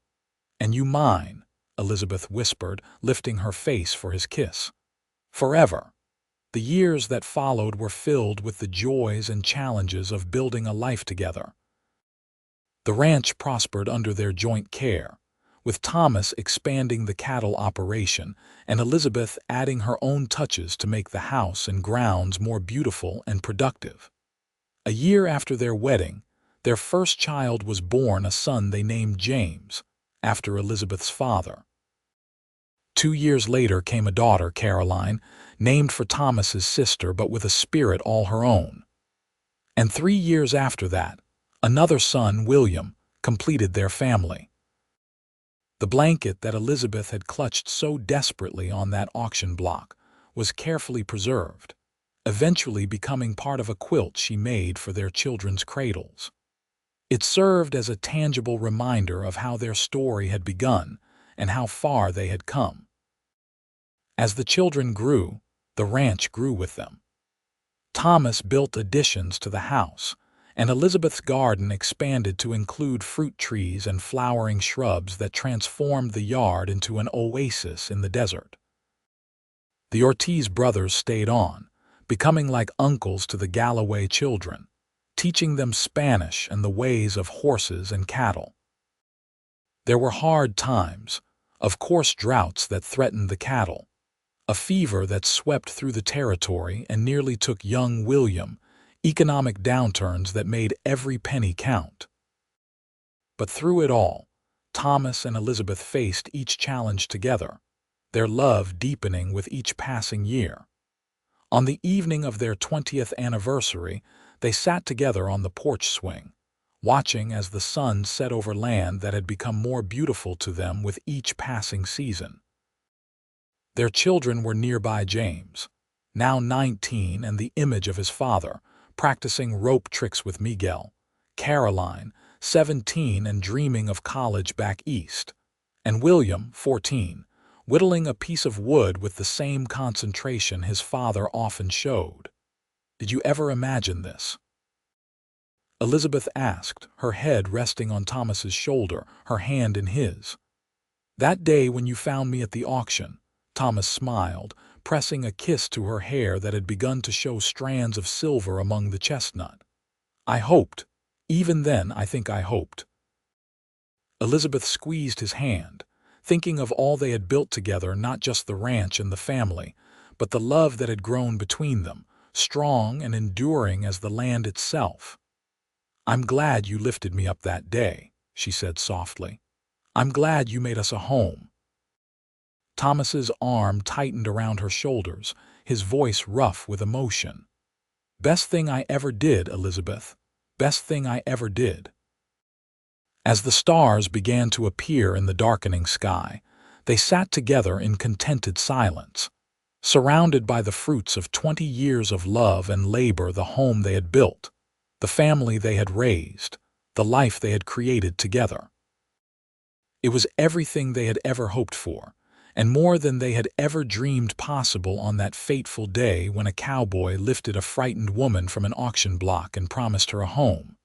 "And you mine," Elizabeth whispered, lifting her face for his kiss. "Forever." The years that followed were filled with the joys and challenges of building a life together. The ranch prospered under their joint care, with Thomas expanding the cattle operation and Elizabeth adding her own touches to make the house and grounds more beautiful and productive. A year after their wedding, their first child was born, a son they named James, after Elizabeth's father. 2 years later came a daughter, Caroline, named for Thomas's sister but with a spirit all her own. And 3 years after that, another son, William, completed their family. The blanket that Elizabeth had clutched so desperately on that auction block was carefully preserved, eventually becoming part of a quilt she made for their children's cradles. It served as a tangible reminder of how their story had begun and how far they had come. As the children grew, the ranch grew with them. Thomas built additions to the house, and Elizabeth's garden expanded to include fruit trees and flowering shrubs that transformed the yard into an oasis in the desert. The Ortiz brothers stayed on, becoming like uncles to the Galloway children, teaching them Spanish and the ways of horses and cattle. There were hard times, of course, droughts that threatened the cattle, a fever that swept through the territory and nearly took young William, economic downturns that made every penny count. But through it all, Thomas and Elizabeth faced each challenge together, their love deepening with each passing year. On the evening of their 20th anniversary, they sat together on the porch swing, watching as the sun set over land that had become more beautiful to them with each passing season. Their children were nearby: James, now 19 and the image of his father, practicing rope tricks with Miguel; Caroline, 17 and dreaming of college back east; and William, 14, whittling a piece of wood with the same concentration his father often showed. "Did you ever imagine this?" Elizabeth asked, her head resting on Thomas's shoulder, her hand in his. "That day when you found me at the auction," Thomas smiled, pressing a kiss to her hair that had begun to show strands of silver among the chestnut. "I hoped. Even then, I think I hoped." Elizabeth squeezed his hand, thinking of all they had built together, not just the ranch and the family, but the love that had grown between them, strong and enduring as the land itself. "I'm glad you lifted me up that day," she said softly. "I'm glad you made us a home." Thomas's arm tightened around her shoulders, his voice rough with emotion. "Best thing I ever did, Elizabeth. Best thing I ever did." As the stars began to appear in the darkening sky, They sat together in contented silence, surrounded by the fruits of 20 years of love and labor, the home they had built, the family they had raised, the life they had created together. It was everything they had ever hoped for, and more than they had ever dreamed possible on that fateful day when a cowboy lifted a frightened woman from an auction block and promised her a home.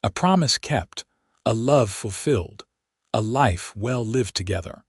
A promise kept, a love fulfilled, a life well lived together.